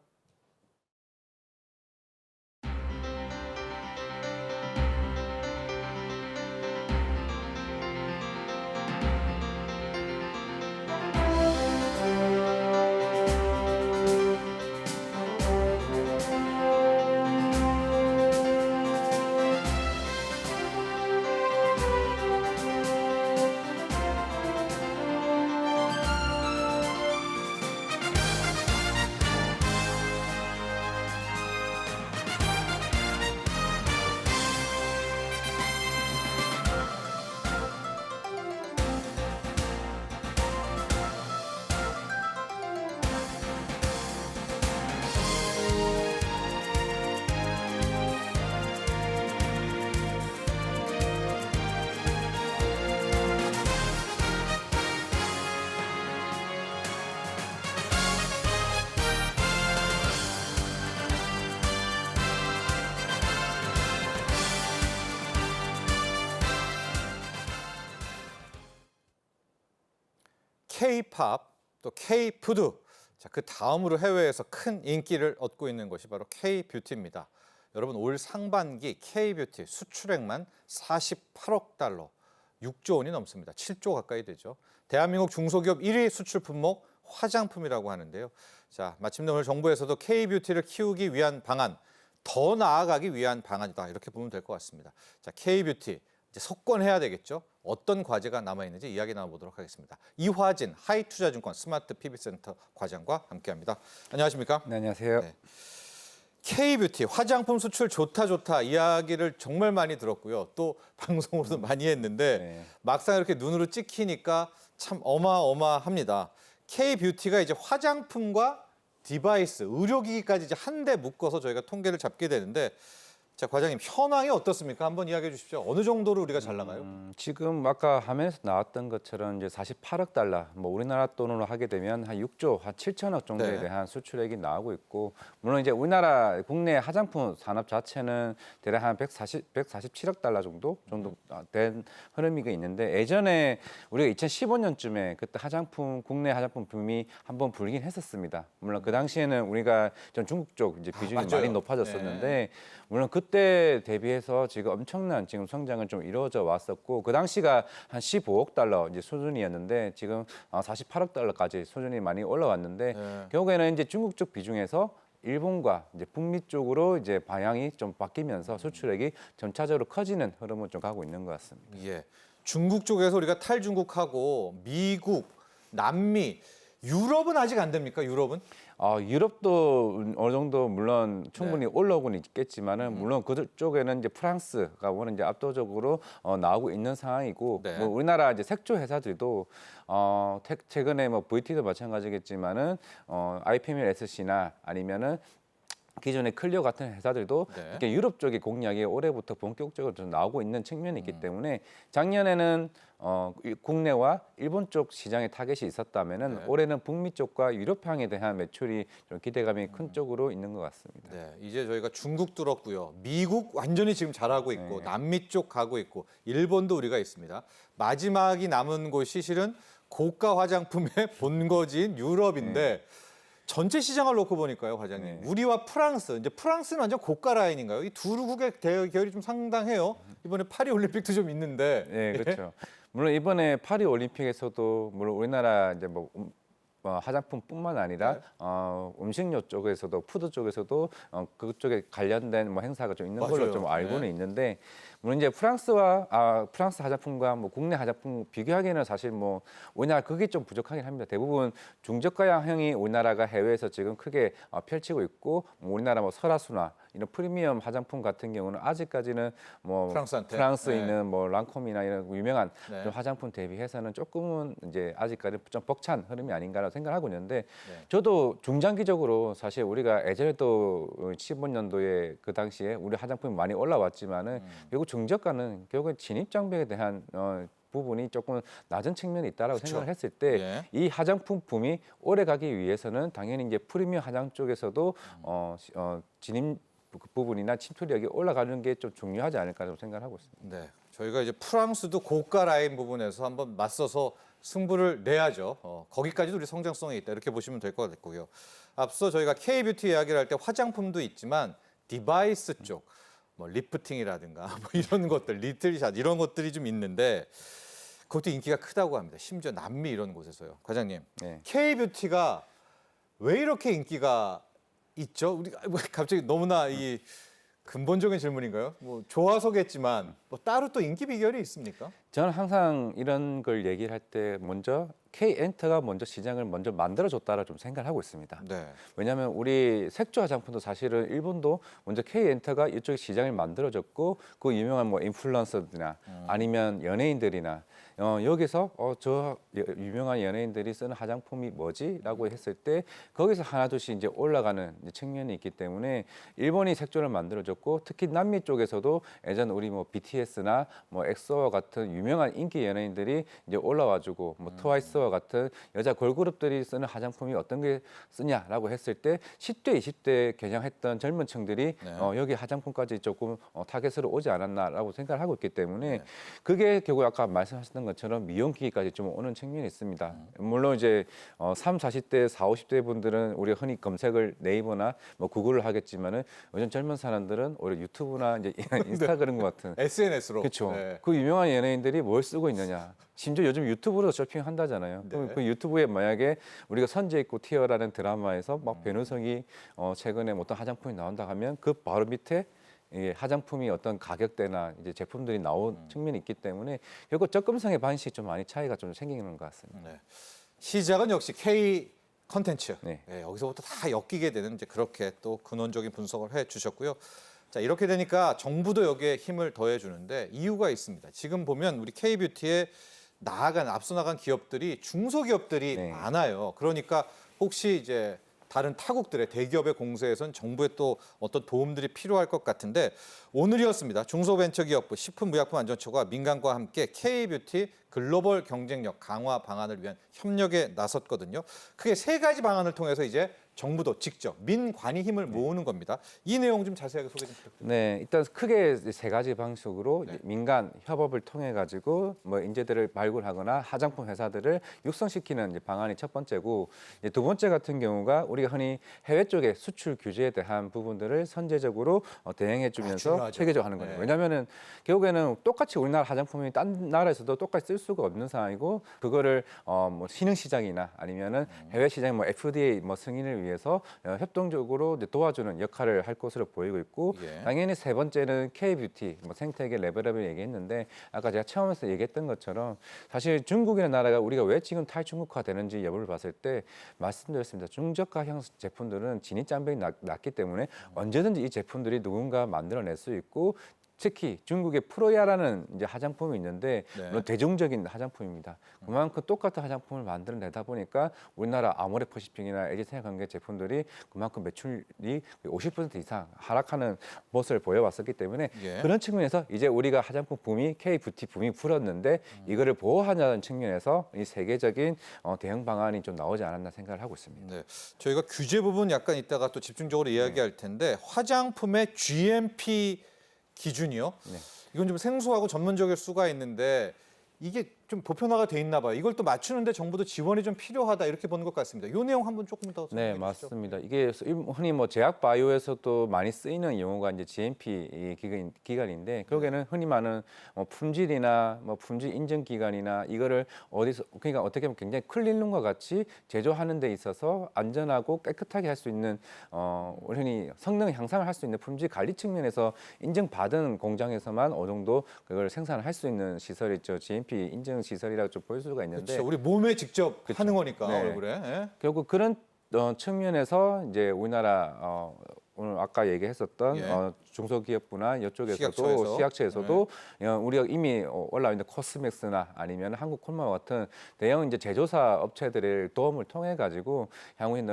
K-팝, 또 K-푸드, 자, 그 다음으로 해외에서 큰 인기를 얻고 있는 것이 바로 K-뷰티입니다. 여러분 올 상반기 K-뷰티 수출액만 48억 달러, 6조 원이 넘습니다. 7조 가까이 되죠. 대한민국 중소기업 1위 수출 품목 화장품이라고 하는데요. 자, 마침내 오늘 정부에서도 K-뷰티를 키우기 위한 방안, 더 나아가기 위한 방안이다. 이렇게 보면 될 것 같습니다. 자, K-뷰티 이제 석권해야 되겠죠. 어떤 과제가 남아 있는지 이야기 나눠보도록 하겠습니다. 이화진 하이투자증권 스마트 PB센터 과장과 함께합니다. 안녕하십니까? 네, 안녕하세요. 네. K뷰티 화장품 수출 좋다 이야기를 정말 많이 들었고요. 또 방송으로도 많이 했는데 네. 막상 이렇게 눈으로 찍히니까 참 어마어마합니다. K뷰티가 이제 화장품과 디바이스, 의료기기까지 이제 한데 묶어서 저희가 통계를 잡게 되는데 자, 과장님 현황이 어떻습니까? 한번 이야기해 주십시오. 어느 정도로 우리가 잘 나가요? 지금 아까 화면에서 나왔던 것처럼 이제 48억 달러, 뭐 우리나라 돈으로 하게 되면 한 6조, 한 7천억 정도에 네. 대한 수출액이 나오고 있고, 물론 이제 우리나라 국내 화장품 산업 자체는 대략 한 147억 달러 정도 된 흐름이 있는데, 예전에 우리가 2015년쯤에 그때 국내 화장품 붐이 한번 불긴 했었습니다. 물론 그 당시에는 우리가 좀 중국 쪽 이제 비중이 맞아요. 많이 높아졌었는데, 물론 그때 대비해서 지금 엄청난 지금 성장은 좀 이루어져 왔었고, 그 당시가 한 15억 달러 이제 수준이었는데 지금 48억 달러까지 수준이 많이 올라왔는데, 네. 결국에는 이제 중국 쪽 비중에서 일본과 이제 북미 쪽으로 이제 방향이 좀 바뀌면서 수출액이 점차적으로 커지는 흐름을 좀 가고 있는 것 같습니다. 예. 중국 쪽에서 우리가 탈중국하고 미국, 남미, 유럽은 아직 안 됩니까? 유럽은? 유럽도 어느 정도 물론 충분히 올라오고는 있겠지만은, 물론 그쪽에는 이제 프랑스가 워낙 이제 압도적으로 나오고 있는 상황이고, 네. 뭐 우리나라 이제 색조 회사들도 최근에 뭐 VT도 마찬가지겠지만은 IPML SC나 아니면은 기존의 클리어 같은 회사들도 네. 이렇게 유럽 쪽의 공략이 올해부터 본격적으로 좀 나오고 있는 측면이 있기 때문에, 작년에는 국내와 일본 쪽 시장에 타겟이 있었다면은 네. 올해는 북미 쪽과 유럽향에 대한 매출이 좀 기대감이 큰 쪽으로 있는 것 같습니다. 네, 이제 저희가 중국 뚫었고요. 미국 완전히 지금 잘하고 있고 남미 쪽 가고 있고 일본도 우리가 있습니다. 마지막이 남은 곳이 실은 고가 화장품의 본거지인 유럽인데 전체 시장을 놓고 보니까요, 과장님. 우리와 프랑스, 이제 프랑스는 완전 고가 라인인가요? 이 두 국의 대결이 좀 상당해요. 이번에 파리 올림픽도 좀 있는데. 네, 그렇죠. 물론 이번에 파리 올림픽에서도 물론 우리나라 이제 뭐 화장품뿐만 아니라 음식료 쪽에서도 푸드 쪽에서도 그쪽에 관련된 뭐 행사가 좀 있는 걸로 맞아요. 좀 알고는 네. 있는데, 물론 이제 프랑스 화장품과 뭐 국내 화장품 비교하기에는 사실 뭐 우리나라 그게 좀 부족하긴 합니다. 대부분 중저가형이 우리나라가 해외에서 지금 크게 펼치고 있고, 뭐 우리나라 뭐 설화수나 이런 프리미엄 화장품 같은 경우는 아직까지는 뭐 프랑스한테? 프랑스에 네. 있는 뭐 랑콤이나 이런 유명한 네. 좀 화장품 대비해서는 조금은 이제 아직까지 좀 벅찬 흐름이 아닌가라고 생각하고 있는데, 저도 중장기적으로 사실 우리가 예전에도 15년도에 그 당시에 우리 화장품이 많이 올라왔지만은 결국 중저가는 결국 진입 장벽에 대한 부분이 조금 낮은 측면이 있다라고 그쵸. 생각을 했을 때, 이 화장품 붐이 오래 가기 위해서는 당연히 이제 프리미엄 화장 쪽에서도 진입 그 부분이나 침투력이 올라가는 게 좀 중요하지 않을까 좀 생각을 하고 있습니다. 네, 저희가 이제 프랑스도 고가 라인 부분에서 한번 맞서서 승부를 내야죠. 거기까지도 우리 성장성이 있다 이렇게 보시면 될 것 같고요. 앞서 저희가 K뷰티 이야기를 할 때 화장품도 있지만 디바이스 쪽, 뭐 리프팅이라든가 뭐 이런 것들, 리틀샷 이런 것들이 좀 있는데 그것도 인기가 크다고 합니다. 심지어 남미 이런 곳에서요. 과장님, 네. K뷰티가 왜 이렇게 인기가 있죠? 우리가 갑자기 너무나 이 근본적인 질문인가요? 뭐 좋아서겠지만 뭐 따로 또 인기 비결이 있습니까? 저는 항상 이런 걸 얘기를 할 때 먼저 K엔터가 먼저 시장을 먼저 만들어줬다라 좀 생각을 하고 있습니다. 네. 왜냐하면 우리 색조 화장품도 사실은 일본도 먼저 K엔터가 이쪽 시장을 만들어줬고, 그 유명한 뭐 인플루언서들이나 아니면 연예인들이나 여기서 저 유명한 연예인들이 쓰는 화장품이 뭐지?라고 했을 때 거기서 하나둘씩 이제 올라가는 이제 측면이 있기 때문에 일본이 색조를 만들어줬고, 특히 남미 쪽에서도 예전 우리 뭐 BTS나 뭐 엑소와 같은 유명한 인기 연예인들이 이제 올라와주고, 뭐 트와이스와 같은 여자 걸그룹들이 쓰는 화장품이 어떤 게 쓰냐라고 했을 때 10대, 20대 개장했던 젊은 층들이 여기 화장품까지 조금 타겟으로 오지 않았나라고 생각을 하고 있기 때문에 그게 결국 아까 말씀하셨던 것처럼 미용기기까지 좀 오는 측면이 있습니다. 물론 이제 3, 40대, 4, 50대 분들은 우리가 흔히 검색을 네이버나 뭐 구글을 하겠지만은 요즘 젊은 사람들은 오히려 유튜브나 이제 인스타그램 같은 SNS로. 그렇죠. 네. 그 유명한 연예인들이 뭘 쓰고 있느냐. 심지어 요즘 유튜브로 쇼핑한다잖아요. 그럼 그 유튜브에 만약에 우리가 선제 있고 티어라는 드라마에서 막 변우성이 최근에 어떤 화장품이 나온다 하면 그 바로 밑에 이게 화장품이 어떤 가격대나 이제 제품들이 나온 측면이 있기 때문에 결국 접근성의 방식이 좀 많이 차이가 좀 생기는 것 같습니다. 네. 시작은 역시 K 컨텐츠. 네. 예, 여기서부터 다 엮이게 되는 이제 그렇게 또 근원적인 분석을 해 주셨고요. 자, 이렇게 되니까 정부도 여기에 힘을 더해 주는데 이유가 있습니다. 지금 보면 우리 K뷰티에 앞서 나간 기업들이 중소기업들이 네. 많아요. 그러니까 혹시 이제 다른 타국들의 대기업의 공세에선 정부의 또 어떤 도움들이 필요할 것 같은데 오늘이었습니다. 중소벤처기업부 식품의약품안전처가 민간과 함께 K뷰티 글로벌 경쟁력 강화 방안을 위한 협력에 나섰거든요. 크게 세 가지 방안을 통해서 이제 정부도 직접 민관이 힘을 모으는 겁니다. 이 내용 좀 자세하게 소개 좀 부탁드립니다. 네, 일단 크게 세 가지 방식으로 네. 민간 협업을 통해 가지고 뭐 인재들을 발굴하거나 화장품 회사들을 육성시키는 이제 방안이 첫 번째고, 이제 두 번째 같은 경우가 우리가 흔히 해외 쪽에 수출 규제에 대한 부분들을 선제적으로 대응해주면서 중요하죠. 체계적으로 하는 거예요. 네. 왜냐하면은 결국에는 똑같이 우리나라 화장품이 딴 나라에서도 똑같이 쓸 수가 없는 상황이고, 그거를 뭐 신흥 시장이나 아니면은 해외 시장 뭐 FDA 뭐 승인을 위해서 협동적으로 이제 도와주는 역할을 할 것으로 보이고 있고, 예. 당연히 세 번째는 K뷰티, 뭐 생태계 레벨업을 얘기했는데 아까 제가 처음에서 얘기했던 것처럼 사실 중국이라는 나라가 우리가 왜 지금 탈중국화 되는지 여부를 봤을 때 말씀드렸습니다. 중저가형 제품들은 진입장벽이 낮기 때문에 언제든지 이 제품들이 누군가 만들어낼 수 있고, 특히 중국의 프로야라는 이제 화장품이 있는데 네. 물론 대중적인 화장품입니다. 그만큼 똑같은 화장품을 만들어내다 보니까 우리나라 아모레퍼시픽이나 LG생활건강 제품들이 그만큼 매출이 50% 이상 하락하는 모습을 보여왔었기 때문에 예. 그런 측면에서 이제 우리가 화장품 붐이 K뷰티 붐이 불었는데 이거를 보호하자는 측면에서 이 세계적인 대응 방안이 좀 나오지 않았나 생각을 하고 있습니다. 네, 저희가 규제 부분 약간 이따가 또 집중적으로 이야기할 텐데 화장품의 GMP 기준이요. 네. 이건 좀 생소하고 전문적일 수가 있는데 이게 좀 보편화가 돼 있나 봐요. 이걸 또 맞추는데 정부도 지원이 좀 필요하다 이렇게 보는 것 같습니다. 이 내용 한번 조금 더 네, 설명해 주시죠. 맞습니다. 이게 흔히 뭐 제약 바이오에서도 많이 쓰이는 용어가 이제 GMP 이 기간인데, 결국에는 흔히 말하는 품질이나 뭐 품질 인증 기간이나 이거를 어디서, 그러니까 어떻게 보면 굉장히 클린룸과 같이 제조하는 데 있어서 안전하고 깨끗하게 할 수 있는 흔히 성능 향상을 할 수 있는 품질 관리 측면에서 인증받은 공장에서만 어느 정도 그걸 생산을 할 수 있는 시설이 있죠. GMP 인증 시설이라고 좀 볼 수가 있는데, 그렇죠. 우리 몸에 직접 그렇죠. 하는 거니까 네. 얼굴에. 예. 결국 그런 측면에서 이제 우리나라 오늘 아까 얘기했었던 예. 중소기업부나 이쪽에서도 식약처에서. 시약처에서도 우리가 이미 올라와 있는 코스맥스나 아니면 한국콜마와 같은 대형 이제 제조사 업체들의 도움을 통해 가지고 향후에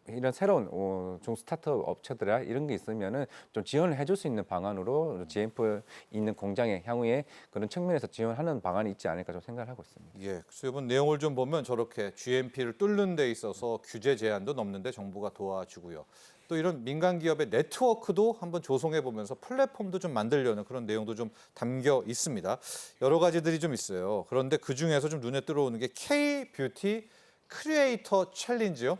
이런 새로운 중 스타트업 업체들이나 이런 게 있으면은 좀 지원을 해줄 수 있는 방안으로 GMP 있는 공장에 향후에 그런 측면에서 지원하는 방안이 있지 않을까 좀 생각을 하고 있습니다. 예, 그래서 이번 내용을 좀 보면 저렇게 GMP를 뚫는 데 있어서 규제 제한도 넘는데 정부가 도와주고요. 또 이런 민간 기업의 네트워크도 한번 조성해 보면서 플랫폼도 좀 만들려는 그런 내용도 좀 담겨 있습니다. 여러 가지들이 좀 있어요. 그런데 그 중에서 좀 눈에 들어오는 게 K-뷰티 크리에이터 챌린지요.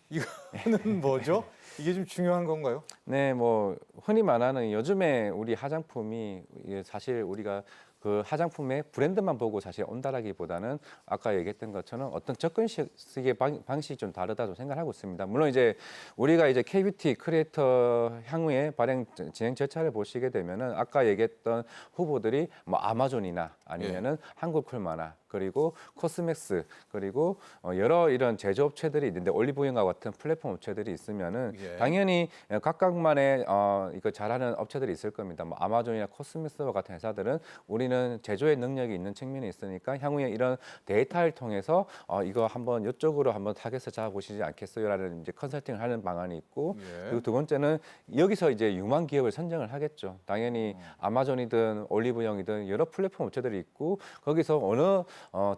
이거는 뭐죠? 이게 좀 중요한 건가요? 네, 뭐 흔히 말하는 요즘에 우리 화장품이 사실 우리가 그 화장품의 브랜드만 보고 사실 온다라기보다는 아까 얘기했던 것처럼 어떤 접근식의 방식이 좀 다르다고 생각하고 있습니다. 물론 이제 우리가 이제 K뷰티 크리에이터 향후에 발행 진행 절차를 보시게 되면은 아까 얘기했던 후보들이 뭐 아마존이나 아니면은 한국콜마나 그리고 코스맥스 그리고 여러 이런 제조업체들이 있는데 올리브영과 같은 플랫폼 업체들이 있으면은 예. 당연히 각각만의 이거 잘하는 업체들이 있을 겁니다. 뭐 아마존이나 코스맥스와 같은 회사들은 우리는 제조의 능력이 있는 측면이 있으니까 향후에 이런 데이터를 통해서 이거 한번 이쪽으로 한번 타겟을 잡아보시지 않겠어요라는 이제 컨설팅을 하는 방안이 있고, 예. 그리고 두 번째는 여기서 이제 유망 기업을 선정을 하겠죠. 당연히 아마존이든 올리브영이든 여러 플랫폼 업체들이 있고 거기서 어느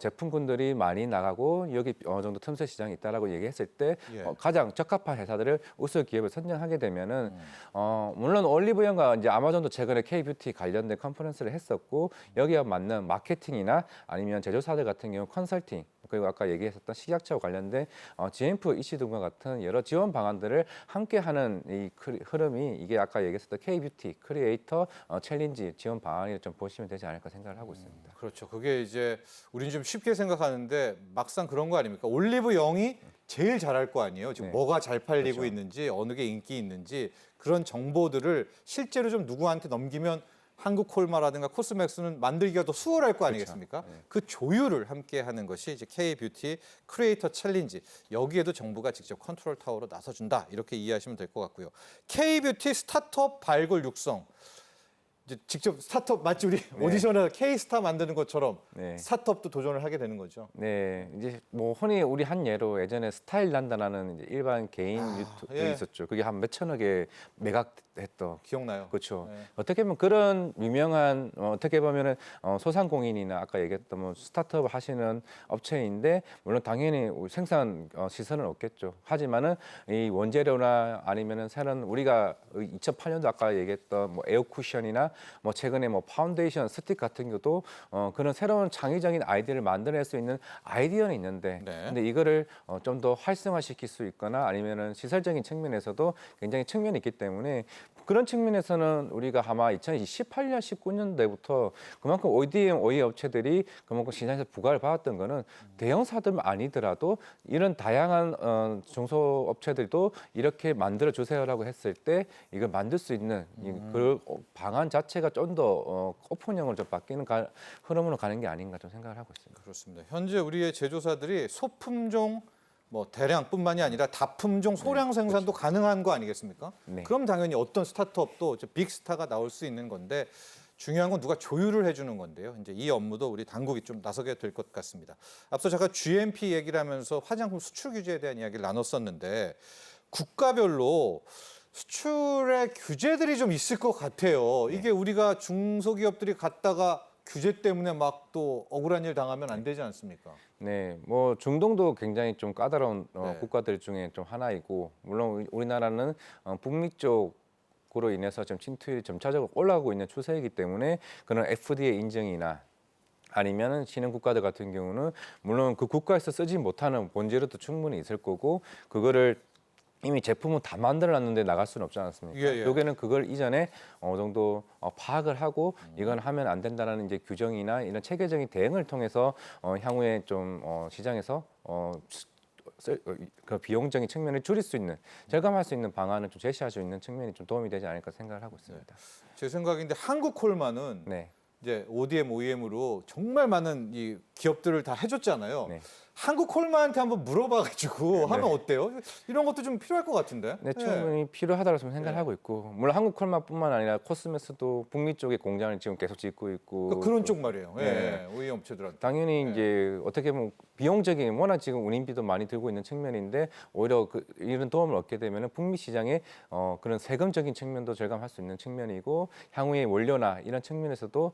제품군들이 많이 나가고 여기 어느 정도 틈새 시장이 있다라고 얘기했을 때 예. 가장 적합한 회사들을 우수 기업을 선정하게 되면은 물론 올리브영과 이제 아마존도 최근에 K뷰티 관련된 컨퍼런스를 했었고 여기와 맞는 마케팅이나 아니면 제조사들 같은 경우 컨설팅 그리고 아까 얘기했었던 식약처와 관련된 GMP 이슈 등과 같은 여러 지원 방안들을 함께하는 이 흐름이 이게 아까 얘기했었던 K뷰티 크리에이터 챌린지 지원 방안을 좀 보시면 되지 않을까 생각을 하고 있습니다. 그렇죠. 그게 이제 우리는 좀 쉽게 생각하는데 막상 그런 거 아닙니까? 올리브영이 제일 잘할 거 아니에요. 지금 네. 뭐가 잘 팔리고 그렇죠. 있는지, 어느 게 인기 있는지 그런 정보들을 실제로 좀 누구한테 넘기면 한국콜마라든가 코스맥스는 만들기가 더 수월할 거 아니겠습니까? 네. 그 조율을 함께 하는 것이 이제 K-뷰티 크리에이터 챌린지. 여기에도 정부가 직접 컨트롤 타워로 나서준다. 이렇게 이해하시면 될 것 같고요. K-뷰티 스타트업 발굴 육성. 이제 직접 스타트업 마치 우리 오디션에 K-스타 만드는 것처럼 네. 스타트업도 도전을 하게 되는 거죠. 네, 이제 뭐 흔히 우리 한 예로 예전에 스타일 난다라는 이제 일반 개인 유튜브 예. 있었죠. 그게 한 몇천억에 매각했던. 기억나요? 그렇죠. 네. 어떻게 보면 그런 유명한 어떻게 보면은 소상공인이나 아까 얘기했던 뭐 스타트업을 하시는 업체인데 물론 당연히 생산 시선은 없겠죠. 하지만은 이 원재료나 아니면은 새로운 우리가 2008년도 아까 얘기했던 뭐 에어 쿠션이나 뭐 최근에 뭐 파운데이션 스틱 같은 것도 그런 새로운 창의적인 아이디어를 만들어낼 수 있는 아이디어는 있는데 네. 근데 이거를 좀 더 활성화시킬 수 있거나 아니면은 시설적인 측면에서도 굉장히 측면이 있기 때문에 그런 측면에서는 우리가 아마 2018년, 19년대부터 그만큼 ODM, OE 업체들이 그만큼 시장에서 부각을 받았던 거는 대형사들만 아니더라도 이런 다양한 중소업체들도 이렇게 만들어 주세요라고 했을 때 이걸 만들 수 있는 그 방안 자체가 좀 더 오픈형으로 좀 바뀌는 흐름으로 가는 게 아닌가 좀 생각을 하고 있습니다. 그렇습니다. 현재 우리의 제조사들이 소품종 뭐 대량뿐만이 아니라 다품종 소량 생산도 가능한 거 아니겠습니까? 네. 그럼 당연히 어떤 스타트업도 빅스타가 나올 수 있는 건데 중요한 건 누가 조율을 해주는 건데요. 이제 이 업무도 우리 당국이 좀 나서게 될 것 같습니다. 앞서 잠깐 GMP 얘기를 하면서 화장품 수출 규제에 대한 이야기를 나눴었는데 국가별로 수출의 규제들이 좀 있을 것 같아요. 이게 우리가 중소기업들이 갔다가 규제 때문에 막 또 억울한 일 당하면 안 되지 않습니까? 네, 뭐 중동도 굉장히 좀 까다로운 네. 국가들 중에 좀 하나이고 물론 우리나라는 북미 쪽으로 인해서 좀 침투율이 점차적으로 올라가고 있는 추세이기 때문에 그런 FDA 인증이나 아니면은 신흥 국가들 같은 경우는 물론 그 국가에서 쓰지 못하는 본재료도 충분히 있을 거고 그거를 이미 제품은 다 만들어놨는데 나갈 수는 없지 않습니까? 예, 예. 여기는 그걸 이전에 어느 정도 파악을 하고 이건 하면 안 된다라는 이제 규정이나 이런 체계적인 대응을 통해서 향후에 좀 시장에서 그 비용적인 측면을 줄일 수 있는 절감할 수 있는 방안을 좀 제시할 수 있는 측면이 좀 도움이 되지 않을까 생각을 하고 있습니다. 제 생각인데 한국콜마는 네. 이제 ODM, OEM으로 정말 많은 이 기업들을 다 해줬잖아요. 네. 한국콜마한테 한번 물어봐가지고 하면 어때요? 이런 것도 좀 필요할 것 같은데. 네, 충분히 필요하다고 생각을 네. 하고 있고 물론 한국콜마뿐만 아니라 코스메스도 북미 쪽에 공장을 지금 계속 짓고 있고 그러니까 그런 쪽 말이에요. 네. 예, OEM 업체들한테. 당연히 네. 이제 어떻게 보면 비용적인 워낙 지금 운임비도 많이 들고 있는 측면인데 오히려 이런 도움을 얻게 되면 북미 시장에 그런 세금적인 측면도 절감할 수 있는 측면이고 향후에 원료나 이런 측면에서도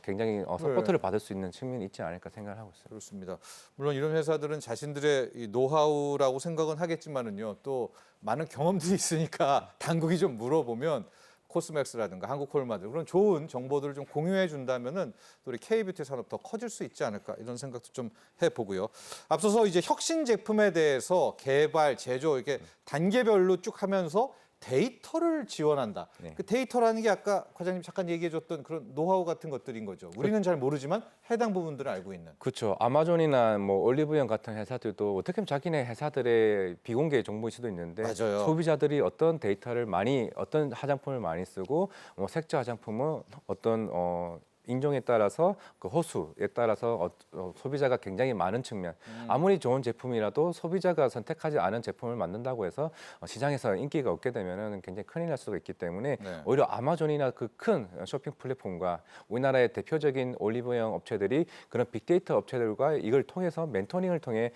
굉장히 서포트를 받을 수 있는 측면이 있지 않을까 생각을 하고 있습니다. 그렇습니다. 물론 이런 회사들은 자신들의 이 노하우라고 생각은 하겠지만은요, 또 많은 경험들이 있으니까 당국이 좀 물어보면 코스맥스라든가 한국콜마들 그런 좋은 정보들을 좀 공유해 준다면은 또 우리 K뷰티 산업 더 커질 수 있지 않을까 이런 생각도 좀 해보고요. 앞서서 이제 혁신 제품에 대해서 개발, 제조 이렇게 단계별로 쭉 하면서 데이터를 지원한다. 네. 그 데이터라는 게 아까 과장님 잠깐 얘기해줬던 그런 노하우 같은 것들인 거죠. 우리는 잘 모르지만 해당 부분들을 알고 있는. 그렇죠. 아마존이나 뭐 올리브영 같은 회사들도 어떻게 보면 자기네 회사들의 비공개 정보일 수도 있는데 맞아요. 소비자들이 어떤 데이터를 어떤 화장품을 많이 쓰고 뭐 색조 화장품은 어떤 인종에 따라서 그 호수에 따라서 소비자가 굉장히 많은 측면 아무리 좋은 제품이라도 소비자가 선택하지 않은 제품을 만든다고 해서 시장에서 인기가 없게 되면은 굉장히 큰일 날 수가 있기 때문에 네. 오히려 아마존이나 그 큰 쇼핑 플랫폼과 우리나라의 대표적인 올리브영 업체들이 그런 빅데이터 업체들과 이걸 통해서 멘토링을 통해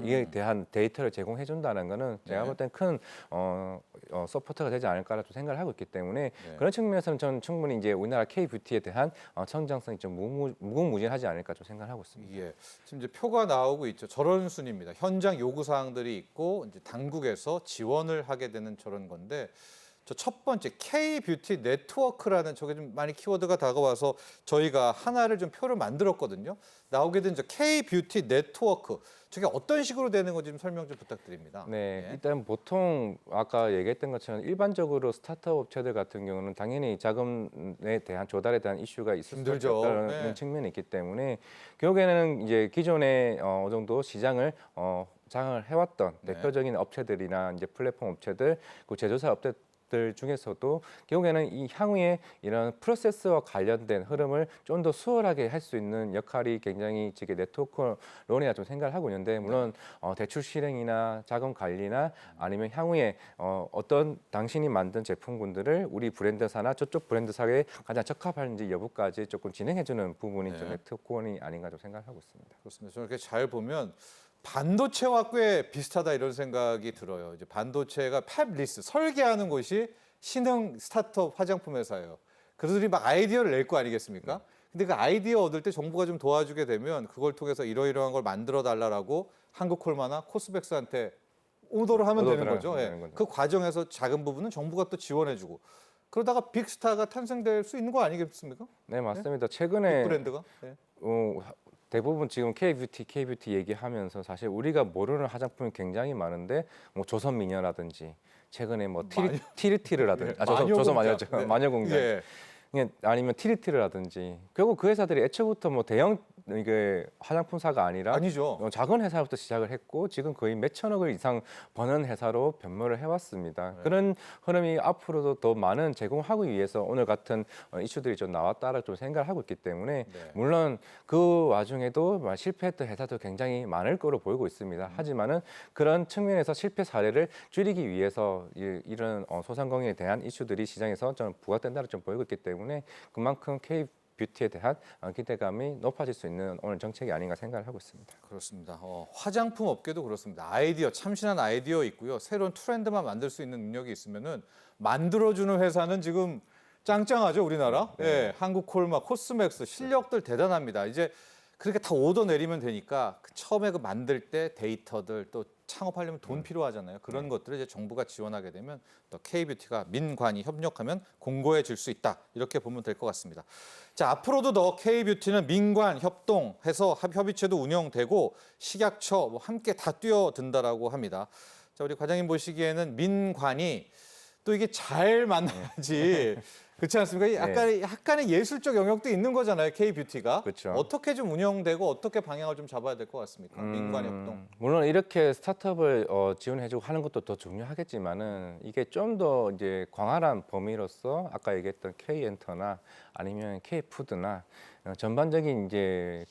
이에 대한 데이터를 제공해 준다는 거는 제가 네. 볼 땐 큰 서포트가 되지 않을까라고 생각을 하고 있기 때문에 네. 그런 측면에서는 저는 충분히 이제 우리나라 K-뷰티에 대한 성장성이 좀 무궁무진하지 않을까 좀 생각을 하고 있습니다. 예, 지금 이제 표가 나오고 있죠. 저런 순입니다. 현장 요구 사항들이 있고 이제 당국에서 지원을 하게 되는 저런 건데 저 첫 번째 K-뷰티 네트워크라는 저게 좀 많이 키워드가 다가와서 저희가 하나를 좀 표를 만들었거든요. 나오게 된 저 K-뷰티 네트워크 저게 어떤 식으로 되는 건지 좀 설명 좀 부탁드립니다. 네, 예. 일단 보통 아까 얘기했던 것처럼 일반적으로 스타트업 업체들 같은 경우는 당연히 자금에 대한 조달에 대한 이슈가 있을 수 힘들죠. 있다는 네. 측면이 있기 때문에 결국에는 이제 기존의 어느 정도 시장을 장을 해왔던 네. 대표적인 업체들이나 이제 플랫폼 업체들, 그 제조사 업체들 중에서도 결국에는 이 향후에 이런 프로세스와 관련된 흐름을 좀 더 수월하게 할 수 있는 역할이 굉장히 지금 네트워크론이라 좀 생각을 하고 있는데 물론 대출 실행이나 자금 관리나 아니면 향후에 어떤 당신이 만든 제품군들을 우리 브랜드사나 저쪽 브랜드사에 가장 적합한지 여부까지 조금 진행해주는 부분이 좀 네. 네트워크론이 아닌가 좀 생각을 하고 있습니다. 그렇습니다. 저는 이렇게 잘 보면 반도체와 꽤 비슷하다 이런 생각이 들어요. 이제 반도체가 팹리스 설계하는 곳이 신흥 스타트업 화장품 회사예요. 그들이 막 아이디어를 낼 거 아니겠습니까? 근데 그 아이디어 얻을 때 정부가 좀 도와주게 되면 그걸 통해서 이러이러한 걸 만들어 달라라고 한국콜마나 코스백스한테 오더를 하면 되는 오더를 거죠. 하면 예. 되는 거죠. 그 과정에서 작은 부분은 정부가 또 지원해주고 그러다가 빅스타가 탄생될 수 있는 거 아니겠습니까? 네, 맞습니다. 최근에 브랜드가. 예. 대부분 지금 K-뷰티 얘기하면서 사실 우리가 모르는 화장품이 굉장히 많은데 뭐 조선미녀라든지 최근에 뭐 티르티르라든지 조선마녀죠. 네. 마녀공장. 예. 아니면 티르티르라든지 결국 그 회사들이 애초부터 뭐 대형 이게 화장품사가 아니라 아니죠. 작은 회사부터 시작을 했고 지금 거의 몇 천억을 이상 버는 회사로 변모를 해왔습니다. 네. 그런 흐름이 앞으로도 더 많은 제공하기 위해서 오늘 같은 이슈들이 좀 나왔다라 좀 생각을 하고 있기 때문에 네. 물론 그 와중에도 실패했던 회사도 굉장히 많을 거로 보이고 있습니다. 하지만은 그런 측면에서 실패 사례를 줄이기 위해서 이런 소상공인에 대한 이슈들이 시장에서 저는 부각된다고 좀 보이고 있기 때문에 그만큼 K-뷰티에 대한 기대감이 높아질 수 있는 오늘 정책이 아닌가 생각을 하고 있습니다. 그렇습니다. 화장품 업계도 그렇습니다. 아이디어, 참신한 아이디어 있고요. 새로운 트렌드만 만들 수 있는 능력이 있으면은 만들어주는 회사는 지금 짱짱하죠, 우리나라. 예, 한국콜마, 코스맥스 실력들 대단합니다. 이제 그렇게 다 오더 내리면 되니까 처음에 그 만들 때 데이터들 또 창업하려면 돈 필요하잖아요. 그런 것들을 이제 정부가 지원하게 되면 또 K-뷰티가 민관이 협력하면 공고해질 수 있다. 이렇게 보면 될 것 같습니다. 자, 앞으로도 더 K-뷰티는 민관 협동해서 협의체도 운영되고 식약처 뭐 함께 다 뛰어든다라고 합니다. 자, 우리 과장님 보시기에는 민관이 또 이게 잘 만나야지 그렇지 않습니까? 약간의 예술적 영역도 있는 거잖아요, K-뷰티가. 그렇죠. 어떻게 좀 운영되고 어떻게 방향을 좀 잡아야 될 것 같습니까? 민관 협동. 물론 이렇게 스타트업을 지원해주고 하는 것도 더 중요하겠지만은 이게 좀 더 이제 광활한 범위로서 아까 얘기했던 K-엔터나 아니면 K-푸드나 전반적인 이제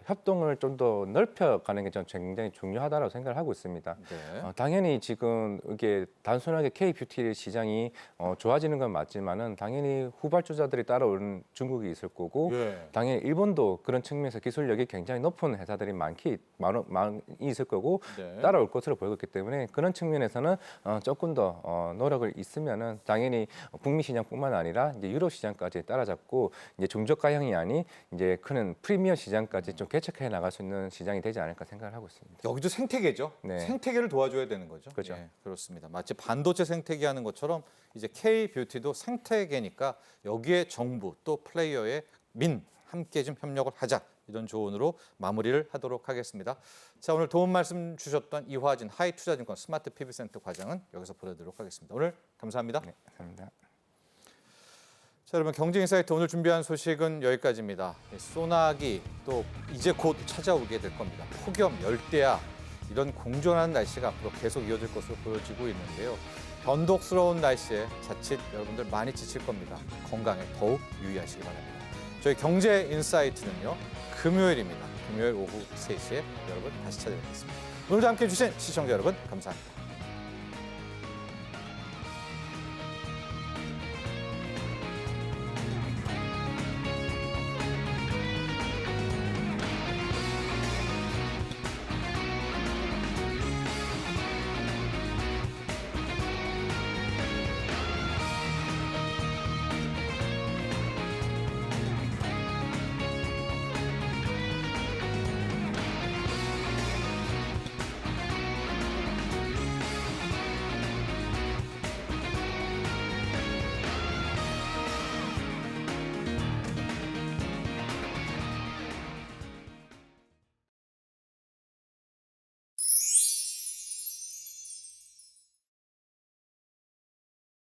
협동을 좀 더 넓혀가는 게 저는 굉장히 중요하다고 생각을 하고 있습니다. 네. 당연히 지금 이게 단순하게 K-뷰티 시장이 좋아지는 건 맞지만은 당연히 후발주자들이 따라오는 중국이 있을 거고 예. 당연히 일본도 그런 측면에서 기술력이 굉장히 높은 회사들이 많이 있을 거고 네. 따라올 것으로 보이고 있기 때문에 그런 측면에서는 조금 더 노력을 있으면은 당연히 북미 시장뿐만 아니라 이제 유럽 시장까지 따라잡고 이제 중저가형이 아닌 이제 큰 프리미엄 시장까지 좀 개척해 나갈 수 있는 시장이 되지 않을까 생각을 하고 있습니다. 여기도 생태계죠. 네. 생태계를 도와줘야 되는 거죠. 그렇죠. 예, 그렇습니다. 마치 반도체 생태계 하는 것처럼 이제 K-뷰티도 생태계니까 여기에 정부 또 플레이어의 민 함께 좀 협력을 하자. 이런 조언으로 마무리를 하도록 하겠습니다. 자, 오늘 도움 말씀 주셨던 이화진 하이투자증권 스마트 PB센터 과장은 여기서 보내드리도록 하겠습니다. 오늘 감사합니다. 네, 감사합니다. 자, 여러분 경제인사이트 오늘 준비한 소식은 여기까지입니다. 소나기 또 이제 곧 찾아오게 될 겁니다. 폭염, 열대야 이런 공존하는 날씨가 앞으로 계속 이어질 것으로 보여지고 있는데요. 변덕스러운 날씨에 자칫 여러분들 많이 지칠 겁니다. 건강에 더욱 유의하시기 바랍니다. 저희 경제인사이트는요. 금요일입니다. 금요일 오후 3시에 여러분 다시 찾아뵙겠습니다. 오늘도 함께해 주신 시청자 여러분 감사합니다.